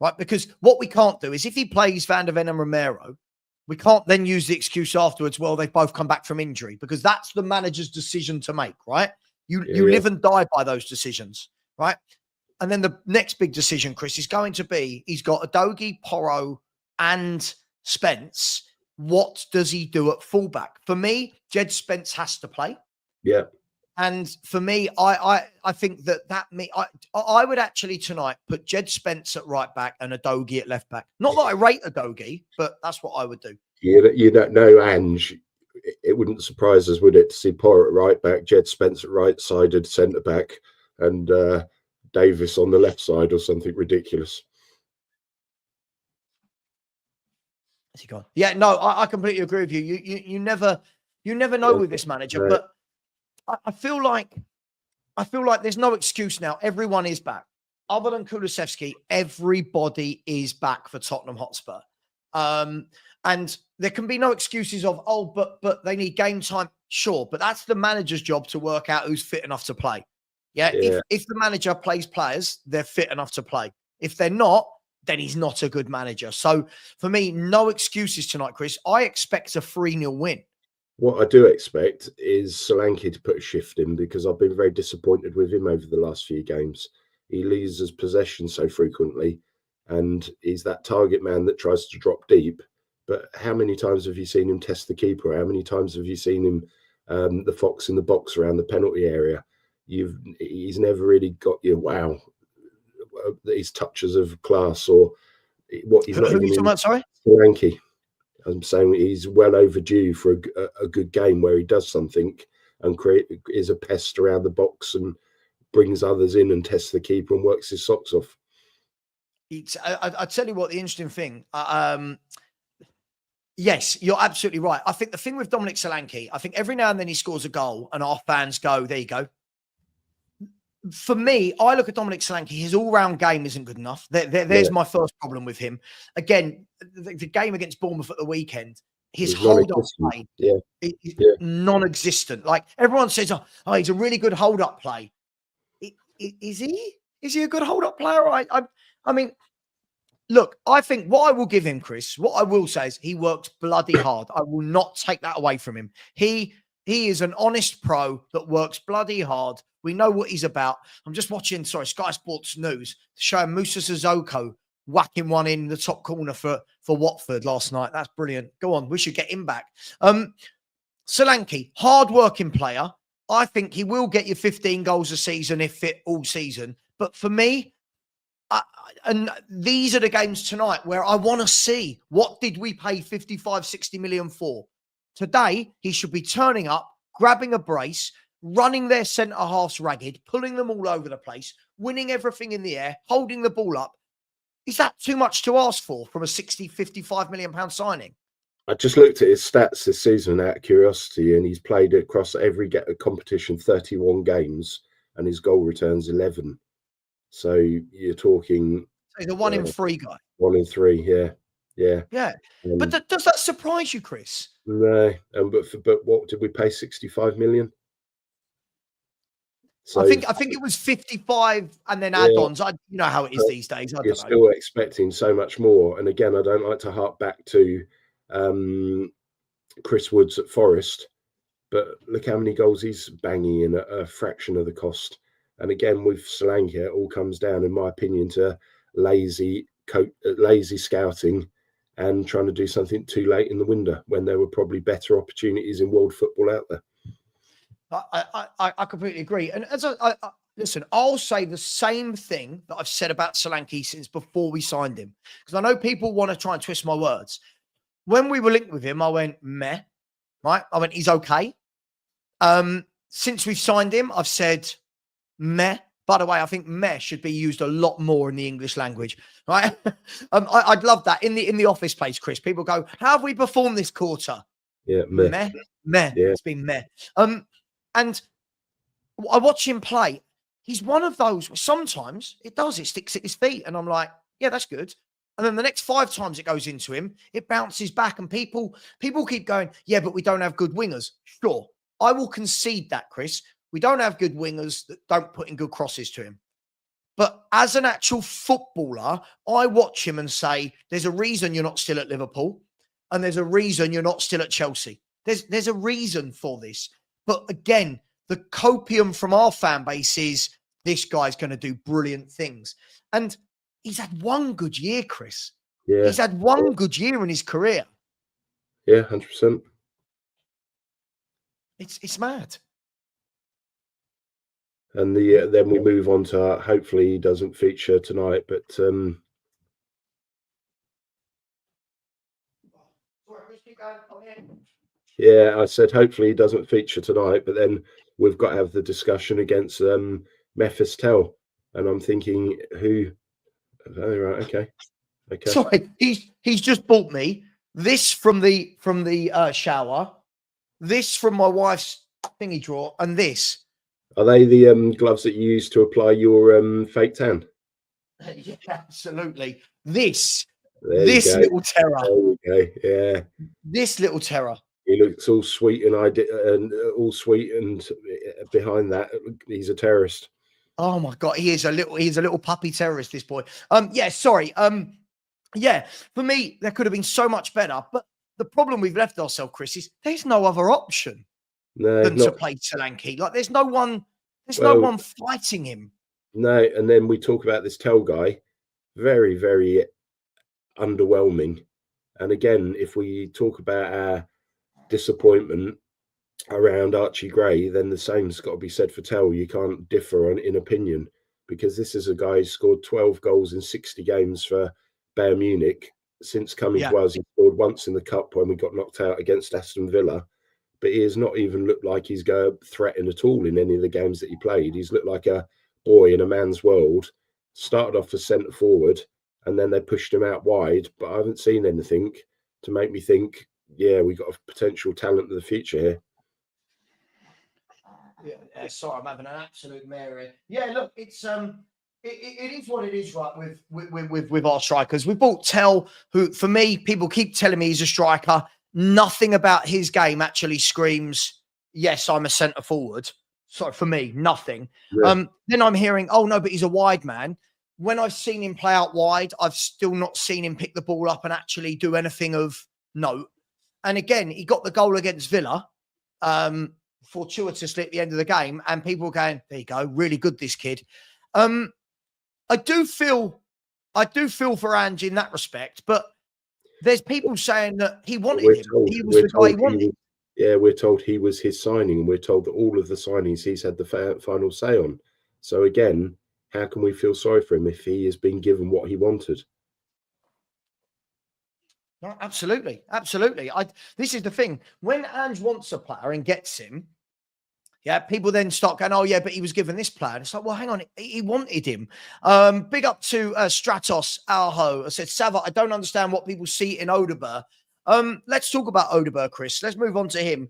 right? Because what we can't do is if he plays Van der Ven and Romero, we can't then use the excuse afterwards, well, they've both come back from injury, because that's the manager's decision to make, right? You live and die by those decisions, right? And then the next big decision, Chris, is going to be, he's got Udogie, Porro, and Spence. What does he do at fullback? For me, Jed Spence has to play. Yeah. And for me, I think I would actually tonight put Jed Spence at right back and Udogie at left back. Not that I rate Udogie, but that's what I would do. You don't know, Ange. It wouldn't surprise us, would it, to see Porro at right back, Jed Spence at right-sided centre back, and Davis on the left side or something ridiculous. Has he gone? Yeah, no, I completely agree with you. You never know with this manager, but I feel like there's no excuse now. Everyone is back. Other than Kulusevski, everybody is back for Tottenham Hotspur. And there can be no excuses of, oh, but they need game time. Sure, but that's the manager's job to work out who's fit enough to play. Yeah. If the manager plays players, they're fit enough to play. If they're not, then he's not a good manager. So for me, no excuses tonight, Chris. I expect a 3-0 win. What I do expect is Solanke to put a shift in, because I've been very disappointed with him over the last few games. He loses possession so frequently, and he's that target man that tries to drop deep. But how many times have you seen him test the keeper? How many times have you seen him, the fox in the box around the penalty area? He's never really got your wow, these touches of class, or what he's not even in. About, sorry? Solanke. I'm saying he's well overdue for a good game where he does something and is a pest around the box and brings others in and tests the keeper and works his socks off. I tell you what, the interesting thing. Yes, you're absolutely right. I think the thing with Dominic Solanke, I think every now and then he scores a goal and our fans go, there you go. For me, I look at Dominic Solanke, his all-round game isn't good enough. There's my first problem with him. Again, the game against Bournemouth at the weekend, his hold-up play is non-existent. Like, everyone says, oh, he's a really good hold-up play. Is he? Is he a good hold-up player? I mean, Look, I think what I will give him, Chris, what I will say is he works bloody hard. I will not take that away from him. He is an honest pro that works bloody hard. We know what he's about. I'm just watching, Sky Sports News showing Musa Sissoko whacking one in the top corner for Watford last night. That's brilliant. Go on, we should get him back. Solanke, hard-working player. I think he will get you 15 goals a season if fit all season. But for me, and these are the games tonight where I want to see what did we pay 55, 60 million for. Today, he should be turning up, grabbing a brace, running their centre-halves ragged, pulling them all over the place, winning everything in the air, holding the ball up. Is that too much to ask for from a 60, 55 million pound signing? I just looked at his stats this season out of curiosity, and he's played across every competition 31 games, and his goal returns 11. So you're talking... So he's a 1 in 3 guy. 1 in 3, yeah. But does that surprise you, Chris? No, but what did we pay? 65 million. So I think it was 55 and then add-ons. You know how it is these days. I don't know. Still expecting so much more. And again, I don't like to harp back to Chris Woods at Forest, but look how many goals he's banging in at a fraction of the cost. And again, with Solanke, it all comes down, in my opinion, to lazy scouting and trying to do something too late in the window when there were probably better opportunities in world football out there. I completely agree. And as listen, I'll say the same thing that I've said about Solanke since before we signed him, because I know people want to try and twist my words. When we were linked with him, I went, meh, right? I went, he's okay. Since we've signed him, I've said, meh. By the way, I think meh should be used a lot more in the English language, right? I'd love that in the office place, Chris. People go, how have we performed this quarter? Yeah, meh. Yeah. It's been meh. And I watch him play. He's one of those, sometimes it sticks at his feet. And I'm like, yeah, that's good. And then the next 5 times it goes into him, it bounces back. And people keep going, yeah, but we don't have good wingers. Sure, I will concede that, Chris. We don't have good wingers that don't put in good crosses to him. But as an actual footballer, I watch him and say, there's a reason you're not still at Liverpool. And there's a reason you're not still at Chelsea. There's a reason for this. But again, the copium from our fan base is this guy's going to do brilliant things. And he's had one good year, Chris. Yeah. He's had one good year in his career. Yeah, 100%. It's mad. And then we move on to hopefully he doesn't feature tonight, but yeah, I said hopefully he doesn't feature tonight, but then we've got to have the discussion against Midfield, and I'm thinking who? Oh, right, okay. Sorry, he's just bought me this from the shower, this from my wife's thingy drawer, and this. Are they the gloves that you use to apply your fake tan? Yeah, absolutely. This little terror. There you go. Yeah. This little terror. He looks all sweet and all sweet, and behind that, he's a terrorist. Oh my God, he's a little puppy terrorist, this boy. Yeah, sorry. Yeah, for me, there could have been so much better. But the problem we've left ourselves, Chris, is there's no other option than to play Solanke. Like there's no one fighting him. No, and then we talk about this Tell guy, very, very underwhelming. And again, if we talk about our disappointment around Archie Gray, then the same's got to be said for Tell. You can't differ in opinion, because this is a guy who scored 12 goals in 60 games for Bayern Munich since coming to us. He scored once in the cup when we got knocked out against Aston Villa, but he has not even looked like he's going to threaten at all in any of the games that he played. He's looked like a boy in a man's world. Started off as centre forward, and then they pushed him out wide, but I haven't seen anything to make me think, yeah, we got a potential talent of the future here. Yeah, sorry, I'm having an absolute mare. Yeah, look, it's it is what it is, right? With our strikers, we bought Tell, who for me, people keep telling me he's a striker. Nothing about his game actually screams, yes, I'm a centre forward. So for me, nothing. Yeah. Then I'm hearing, oh no, but he's a wide man. when I've seen him play out wide, I've still not seen him pick the ball up and actually do anything of note. And again, he got the goal against Villa, fortuitously at the end of the game, and people were going, there you go, really good, this kid. I do feel for Ange in that respect, but there's people saying that he wanted him. He was the guy he wanted. We're told he was his signing, and we're told that all of the signings he's had the final say on. So again, how can we feel sorry for him if he has been given what he wanted? No, absolutely. This is the thing. When Ange wants a player and gets him, yeah, people then start going, oh, yeah, but he was given this player. And it's like, well, hang on, he wanted him. Big up to Stratos Alho. I said, Savva, I don't understand what people see in Odegaard. Let's talk about Odegaard, Chris. Let's move on to him.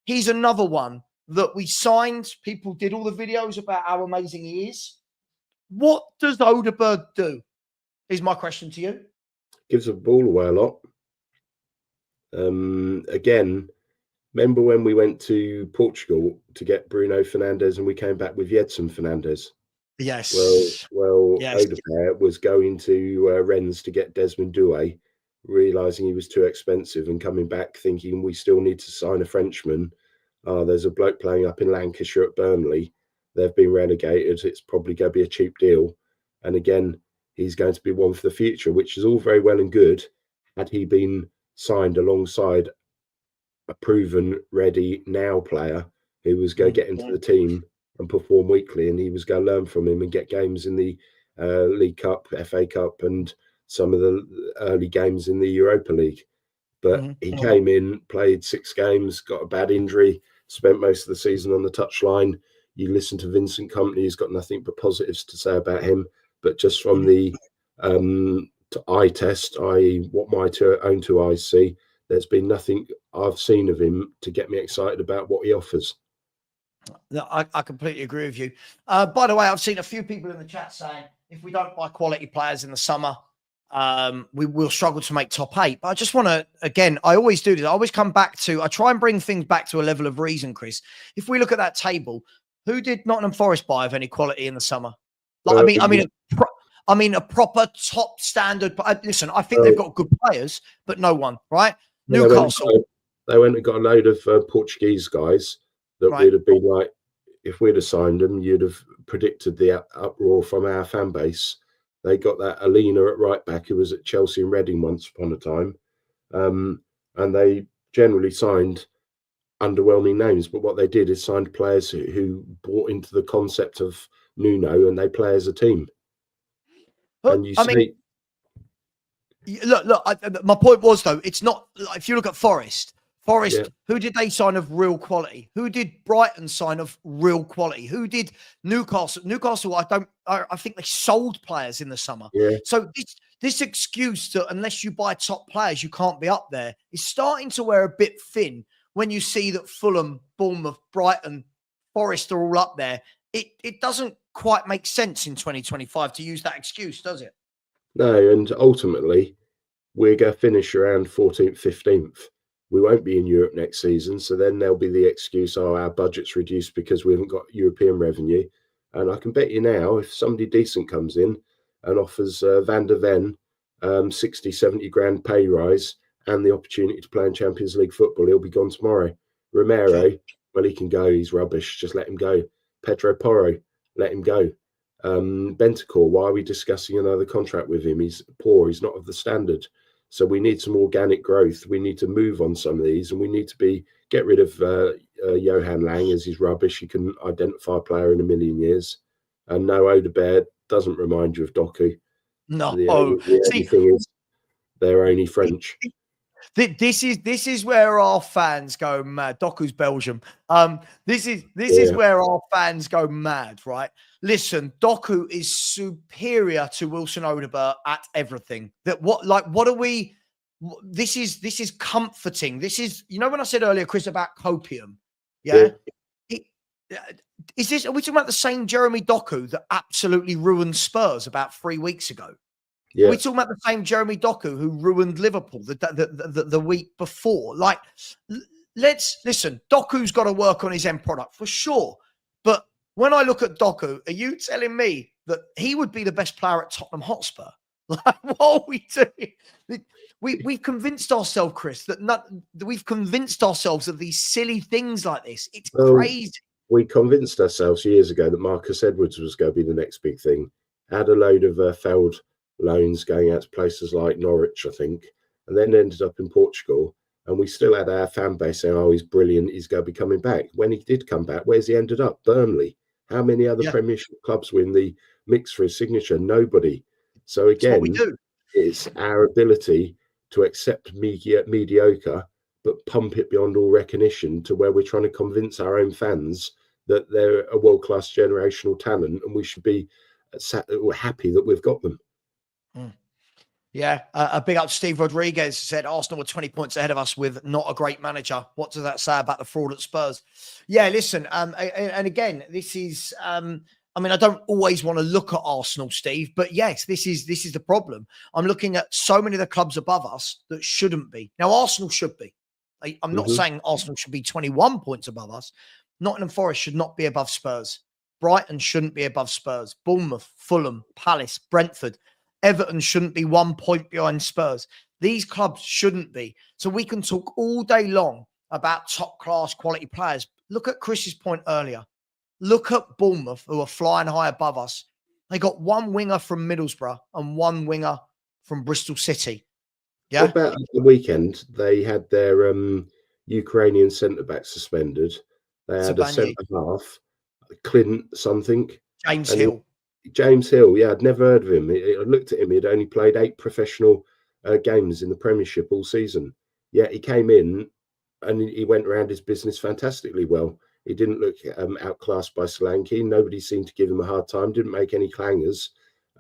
He's another one that we signed. People did all the videos about how amazing he is. What does Odegaard do? Is my question to you. Gives the ball away a lot. Again, remember when we went to Portugal to get Bruno Fernandes and we came back with Jedson Fernandes? Yes. Well, yes. Odegaard was going to Rennes to get Desmond Doué, realising he was too expensive and coming back thinking we still need to sign a Frenchman. There's a bloke playing up in Lancashire at Burnley. They've been relegated. It's probably going to be a cheap deal. And again, he's going to be one for the future, which is all very well and good. Had he been signed alongside a proven, ready now player who was going to get into the team and perform weekly, and he was going to learn from him and get games in the League Cup, FA Cup, and some of the early games in the Europa League. But he came in, played 6 games, got a bad injury, spent most of the season on the touchline. You listen to Vincent Kompany, he's got nothing but positives to say about him. But just from the eye test, i.e. what my own 2 eyes see, there's been nothing I've seen of him to get me excited about what he offers. No, I completely agree with you. By the way, I've seen a few people in the chat saying if we don't buy quality players in the summer, we will struggle to make top 8. But I just want to, again, I always do this. I always come back to, I try and bring things back to a level of reason, Chris. If we look at that table, who did Nottingham Forest buy of any quality in the summer? Like, I mean, a proper top standard. Listen, I think they've got good players, but no one, right? Newcastle. They went and got a load of Portuguese guys that would have been like, if we'd have signed them, you'd have predicted the uproar from our fan base. They got that Alina at right back who was at Chelsea and Reading once upon a time. And they generally signed underwhelming names. But what they did is signed players who bought into the concept of Nuno and they play as a team. But, my point was, though, it's not, if you look at Forest, who did they sign of real quality? Who did Brighton sign of real quality? Who did Newcastle? Newcastle, I think they sold players in the summer. Yeah. So this excuse that unless you buy top players, you can't be up there is starting to wear a bit thin when you see that Fulham, Bournemouth, Brighton, Forest are all up there. It doesn't quite make sense in 2025 to use that excuse, does it? No, and ultimately, we're going to finish around 14th, 15th. We won't be in Europe next season, so then there'll be the excuse, our budget's reduced because we haven't got European revenue. And I can bet you now, if somebody decent comes in and offers Van der Ven 60, 70 grand pay rise and the opportunity to play in Champions League football, he'll be gone tomorrow. Romero, well, he can go, he's rubbish, just let him go. Pedro Porro, let him go. Bentancur, why are we discussing another contract with him? He's poor, he's not of the standard. So we need some organic growth. We need to move on some of these, and we need to get rid of Johan Lang as he's rubbish. He can identify a player in a million years. And no, Odegaard doesn't remind you of Doku. No. The only thing is they're only French. This is where our fans go mad. Doku's Belgium. This is where our fans go mad, right? Listen, Doku is superior to Wilson Odegaard at everything. What are we? This is comforting. This is, when I said earlier, Chris, about copium. Yeah. Are we talking about the same Jeremy Doku that absolutely ruined Spurs about 3 weeks ago? Yeah. We're talking about the same Jeremy Doku who ruined Liverpool the week before. Like, let's listen. Doku's got to work on his end product for sure. But when I look at Doku, are you telling me that he would be the best player at Tottenham Hotspur. Like, what are we doing? We've convinced ourselves, Chris, that we've convinced ourselves of these silly things like this. It's crazy. We convinced ourselves years ago that Marcus Edwards was going to be the next big thing. Had a load of failed loans going out to places like Norwich, I think, and then ended up in Portugal. And we still had our fan base saying, "Oh, he's brilliant. He's going to be coming back." When he did come back, where's he ended up? Burnley. How many other Premiership clubs were in the mix for his signature? Nobody. So again, it's our ability to accept mediocre, but pump it beyond all recognition to where we're trying to convince our own fans that they're a world-class generational talent, and we should be happy that we've got them. Yeah, a big up Steve Rodriguez said Arsenal were 20 points ahead of us with not a great manager. What does that say about the fraud at Spurs? Yeah, listen, and again, this is, I mean, I don't always want to look at Arsenal, Steve, but yes, this is the problem. I'm looking at so many of the clubs above us that shouldn't be. Now, Arsenal should be. I'm not saying Arsenal should be 21 points above us. Nottingham Forest should not be above Spurs. Brighton shouldn't be above Spurs. Bournemouth, Fulham, Palace, Brentford. Everton shouldn't be 1 point behind Spurs. These clubs shouldn't be. So we can talk all day long about top class quality players. Look at Chris's point earlier. Look at Bournemouth, who are flying high above us. They got one winger from Middlesbrough and one winger from Bristol City. Yeah. What about the weekend? They had their Ukrainian centre-back suspended. They had a centre-half, Clint something. James Hill, yeah, I'd never heard of him. I looked at him, he'd only played 8 professional games in the Premiership all season. Yeah, he came in and he went around his business fantastically well. He didn't look outclassed by Solanke. Nobody seemed to give him a hard time, didn't make any clangers.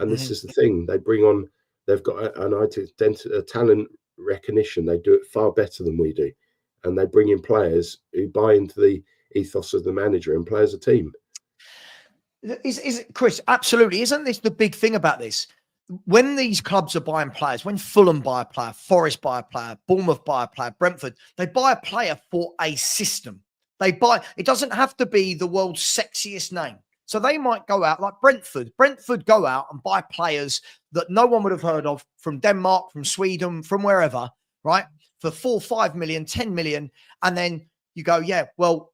And this is the thing. They've got a talent recognition. They do it far better than we do. And they bring in players who buy into the ethos of the manager and play as a team. Is it, Chris? Absolutely. Isn't this the big thing about this? When these clubs are buying players, when Fulham buy a player, Forest buy a player, Bournemouth buy a player, Brentford, they buy a player for a system. It doesn't have to be the world's sexiest name. So they might go out like Brentford. Brentford go out and buy players that no one would have heard of from Denmark, from Sweden, from wherever, right? For 4, 5 million, 10 million. And then you go, yeah, well,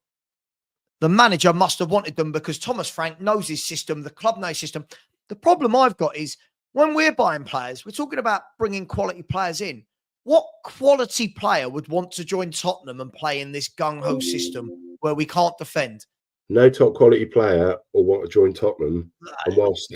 the manager must have wanted them because Thomas Frank knows his system, the club knows his system. The problem I've got is when we're buying players, we're talking about bringing quality players in. What quality player would want to join Tottenham and play in this gung-ho system where we can't defend? No top quality player will want to join Tottenham.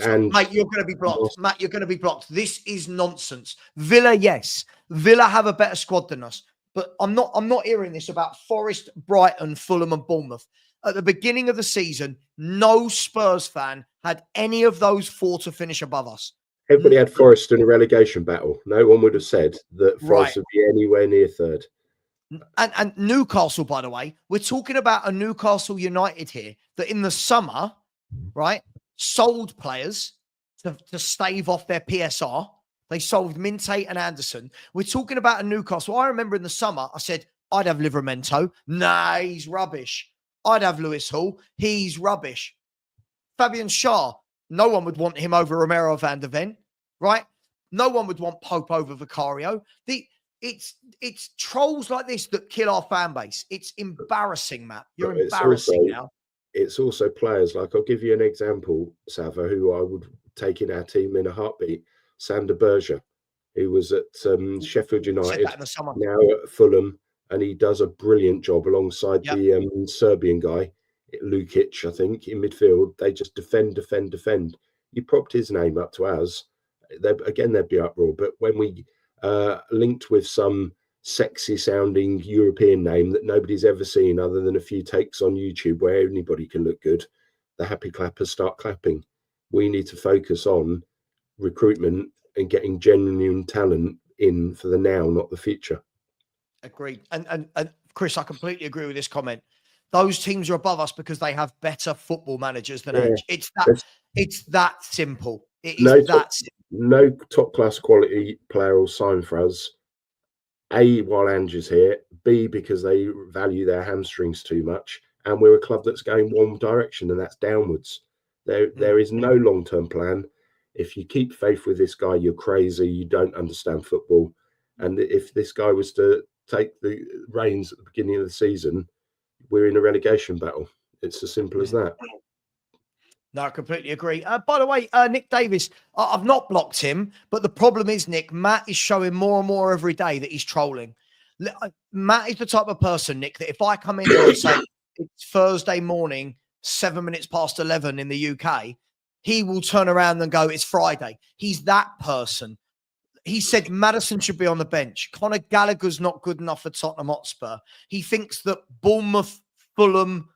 And Mate, you're going to be blocked. Matt, you're going to be blocked. This is nonsense. Villa, yes. Villa have a better squad than us. But I'm not hearing this about Forest, Brighton, Fulham and Bournemouth. At the beginning of the season, no Spurs fan had any of those 4 to finish above us. Everybody had Forest in a relegation battle. No one would have said that Forest would be anywhere near third. And Newcastle, by the way, we're talking about a Newcastle United here that in the summer, right, sold players to stave off their PSR. They sold Minte and Anderson. We're talking about a Newcastle. I remember in the summer, I said, I'd have Livramento. Nah, he's rubbish. I'd have Lewis Hall. He's rubbish. Fabian Schär. No one would want him over Romero van der Ven, right? No one would want Pope over Vicario. It's trolls like this that kill our fan base. It's embarrassing, Matt. You're embarrassing now. It's also players like, I'll give you an example, Savva, who I would take in our team in a heartbeat. Sander Berger, who was at Sheffield United, now at Fulham, and he does a brilliant job alongside the Serbian guy, Lukic, I think, in midfield. They just defend. You propped his name up to ours, there'd be uproar. But when we linked with some sexy-sounding European name that nobody's ever seen other than a few takes on YouTube where anybody can look good, the happy clappers start clapping. We need to focus on recruitment and getting genuine talent in for the now, not the future. Agreed. And Chris, I completely agree with this comment. Those teams are above us because they have better football managers than Ange. It's that simple. It is no top class quality player will sign for us. A, while Ange is here. B, because they value their hamstrings too much. And we're a club that's going one direction, and that's downwards. There is no long-term plan. If you keep faith with this guy, you're crazy. You don't understand football. And if this guy was to take the reins at the beginning of the season, we're in a relegation battle. It's as simple as that. No, I completely agree. By the way, Nick Davis, I've not blocked him, but the problem is, Nick, Matt is showing more and more every day that he's trolling. Matt is the type of person, Nick, that if I come in there and say it's Thursday morning, 7 minutes past 11 in the UK, he will turn around and go, it's Friday. He's that person. He said Maddison should be on the bench. Conor Gallagher's not good enough for Tottenham Hotspur. He thinks that Bournemouth, Fulham,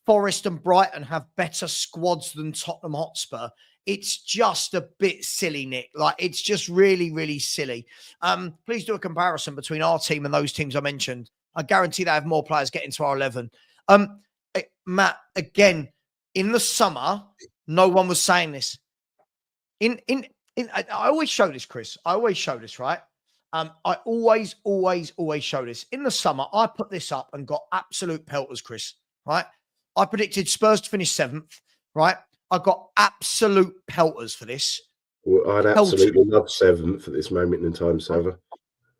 Forest and Brighton have better squads than Tottenham Hotspur. It's just a bit silly, Nick. Like, it's just really, really silly. Please do a comparison between our team and those teams I mentioned. I guarantee they have more players getting to our 11. Matt, again, in the summer, no one was saying this. I always show this, Chris. I always show this, right? I always show this. In the summer, I put this up and got absolute pelters, Chris, right? I predicted Spurs to finish 7th, right? I got absolute pelters for this. Well, I'd absolutely love 7th at this moment in time, Savva.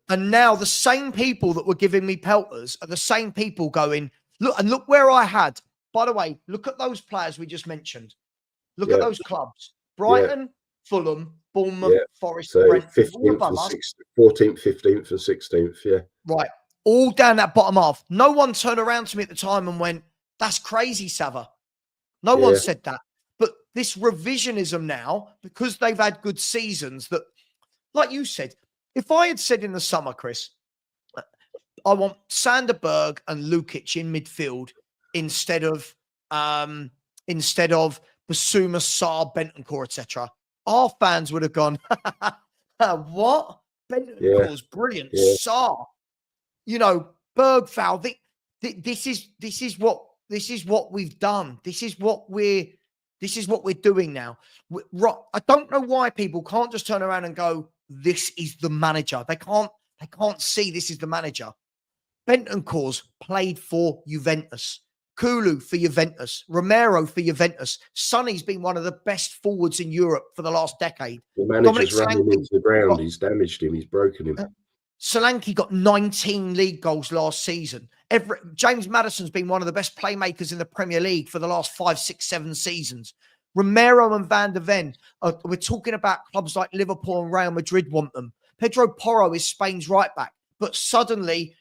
And now the same people that were giving me pelters are the same people going, look where I had. By the way, look at those players we just mentioned. Look at those clubs. Brighton, Fulham, Bournemouth, Forest, so Brentford, 15th, 14th, 15th and 16th, Right. All down that bottom half. No one turned around to me at the time and went, that's crazy, Savva. No one said that. But this revisionism now, because they've had good seasons, that, like you said, if I had said in the summer, Chris, I want Sanderberg and Lukic in midfield instead of Basuma, Sarr, Bentancur, etc., our fans would have gone, what? Bentancur's brilliant. Sarr, Bergfowl. This is what we've done. This is what we're doing now. I don't know why people can't just turn around and go, this is the manager. They can't see this is the manager. Bentancur's played for Juventus. Kulu for Juventus. Romero for Juventus. Sonny's been one of the best forwards in Europe for the last decade. The manager's running into the ground. He's damaged him. He's broken him. Solanke got 19 league goals last season. James Maddison's been one of the best playmakers in the Premier League for the last 5, 6, 7 seasons. Romero and Van der Ven, we're talking about clubs like Liverpool and Real Madrid want them. Pedro Porro is Spain's right back. But suddenly,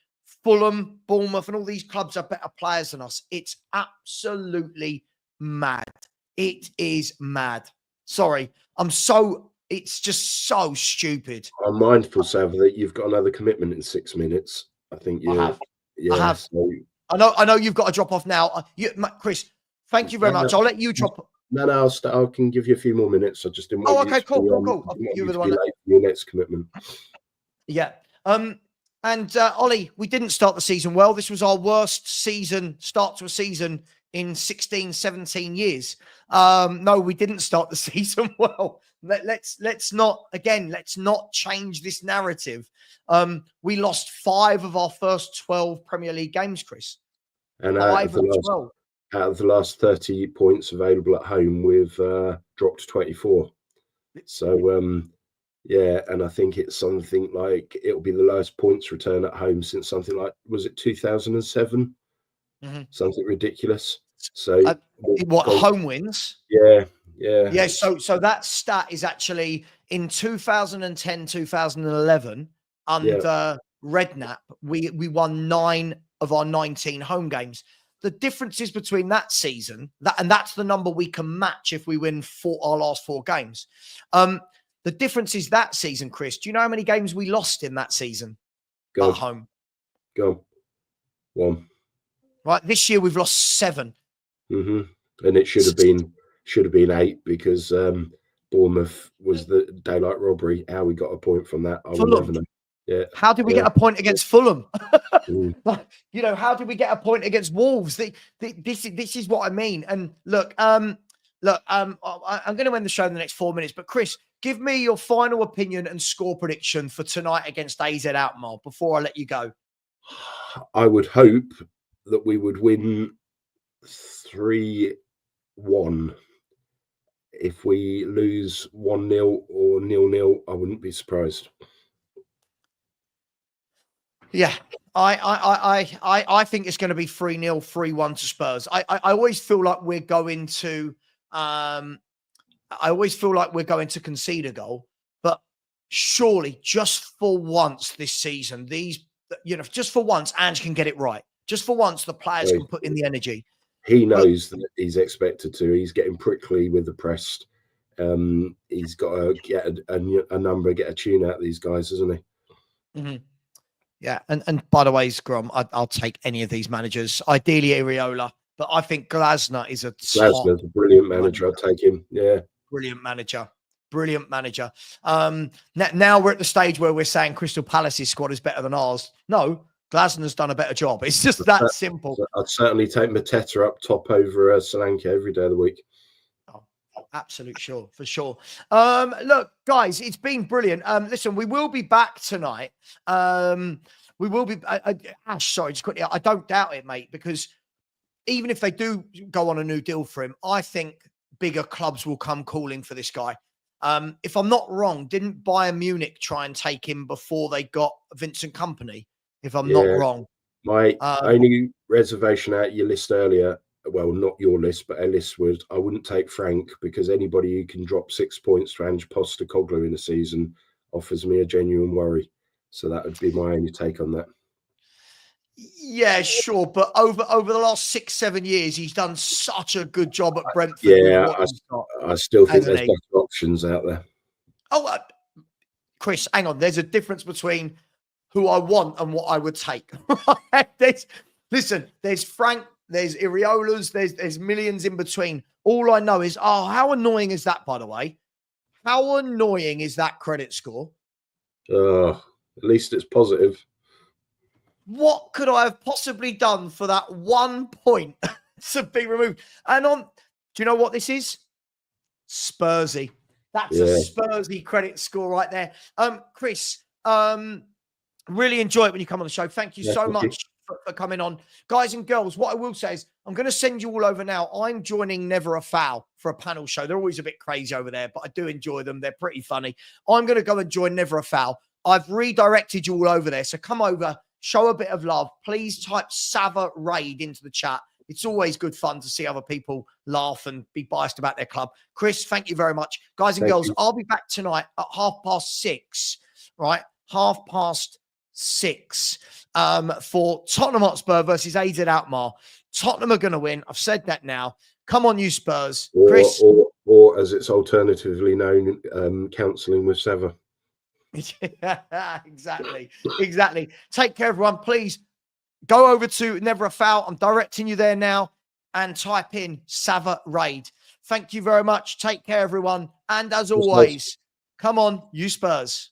Fulham, Bournemouth, and all these clubs are better players than us. It's absolutely mad. It is mad. Sorry. It's just so stupid. I'm mindful, Savva, that you've got another commitment in 6 minutes. I think you have. Yeah, I have. So... I know you've got to drop off now. Chris, thank you very much. I'll let you drop. No, I can give you a few more minutes. I just didn't want you to cool. You were the one late for your next commitment. Yeah. And Ollie, we didn't start the season well. This was our worst start to a season in 16, 17 years. No, we didn't start the season well. Let's not change this narrative. We lost 5 of our first 12 Premier League games, Chris. And out of the last 30 points available at home, we've dropped 24. So, and I think it's something like it'll be the lowest points return at home since something like, was it 2007? Mm-hmm. Something ridiculous. So, home wins? Yeah. So that stat is actually in 2010, 2011 under Redknapp, we won 9 of our 19 home games. The differences between that season, that's the number we can match if we win our last 4 games. The difference is that season, Chris. Do you know how many games we lost in that season at home? Go on. 1. Right, this year we've lost 7. Mm-hmm. And it should have been 8 because Bournemouth was the daylight robbery. How we got a point from that, I will never know. Yeah. How did we get a point against Fulham? How did we get a point against Wolves? This is what I mean. And look, I'm going to end the show in the next 4 minutes. But Chris, give me your final opinion and score prediction for tonight against AZ Alkmaar before I let you go. I would hope that we would win 3-1. if we lose 1-0 or 0-0, I wouldn't be surprised. Yeah, I think it's going to be 3-0, 3-1 to Spurs. I always feel like we're going to concede a goal, but surely just for once this season, just for once, Ange can get it right. Just for once, the players can put in the energy. He knows that he's expected to. He's getting prickly with the press. He's got to get a number, get a tune out of these guys, isn't he? Mm-hmm. Yeah, and by the way, Scrum, I'll take any of these managers. Ideally, Areola, but I think Glasner is Glasner's a brilliant manager. I'll take him. Yeah, brilliant manager. Brilliant manager. Now we're at the stage where we're saying Crystal Palace's squad is better than ours. No, Glasner's done a better job. It's just that simple. I'd certainly take Mateta up top over Solanke every day of the week. Oh, absolute sure, for sure. Look, guys, it's been brilliant. Listen, we will be back tonight. We will be. Ash, sorry, just quickly. I don't doubt it, mate, because even if they do go on a new deal for him, I think bigger clubs will come calling for this guy. If I'm not wrong, didn't Bayern Munich try and take him before they got Vincent Kompany? If I'm not wrong. My only reservation out your list earlier, well, not your list, but our list was I wouldn't take Frank, because anybody who can drop 6 points to Ange Postecoglou in a season offers me a genuine worry. So that would be my only take on that. Yeah, sure. But over the last 6-7 years, he's done such a good job at Brentford. Yeah, I still think there's better options out there. Oh, Chris, hang on. There's a difference between who I want and what I would take. There's Frank, there's Iriolas, there's millions in between. All I know is, how annoying is that, by the way? How annoying is that credit score? At least it's positive. What could I have possibly done for that 1 point to be removed? And do you know what this is? Spursy. That's a Spursy credit score right there. Chris, really enjoy it when you come on the show. Thank you so much for coming on. Guys and girls, what I will say is I'm going to send you all over now. I'm joining Never a Foul for a panel show. They're always a bit crazy over there, but I do enjoy them. They're pretty funny. I'm going to go and join Never a Foul. I've redirected you all over there. So come over, show a bit of love. Please type Savva Raid into the chat. It's always good fun to see other people laugh and be biased about their club. Chris, thank you very much. Guys and girls, I'll be back tonight at 6:30, right? 6:30 for Tottenham Hotspur versus AZ Alkmaar. Tottenham are going to win. I've said that now. Come on, you Spurs. Chris. Or as it's alternatively known, counselling with Savva. Exactly. Take care, everyone. Please go over to Never a Foul. I'm directing you there now, and type in Savva Raid. Thank you very much. Take care, everyone. And as always, come on, you Spurs.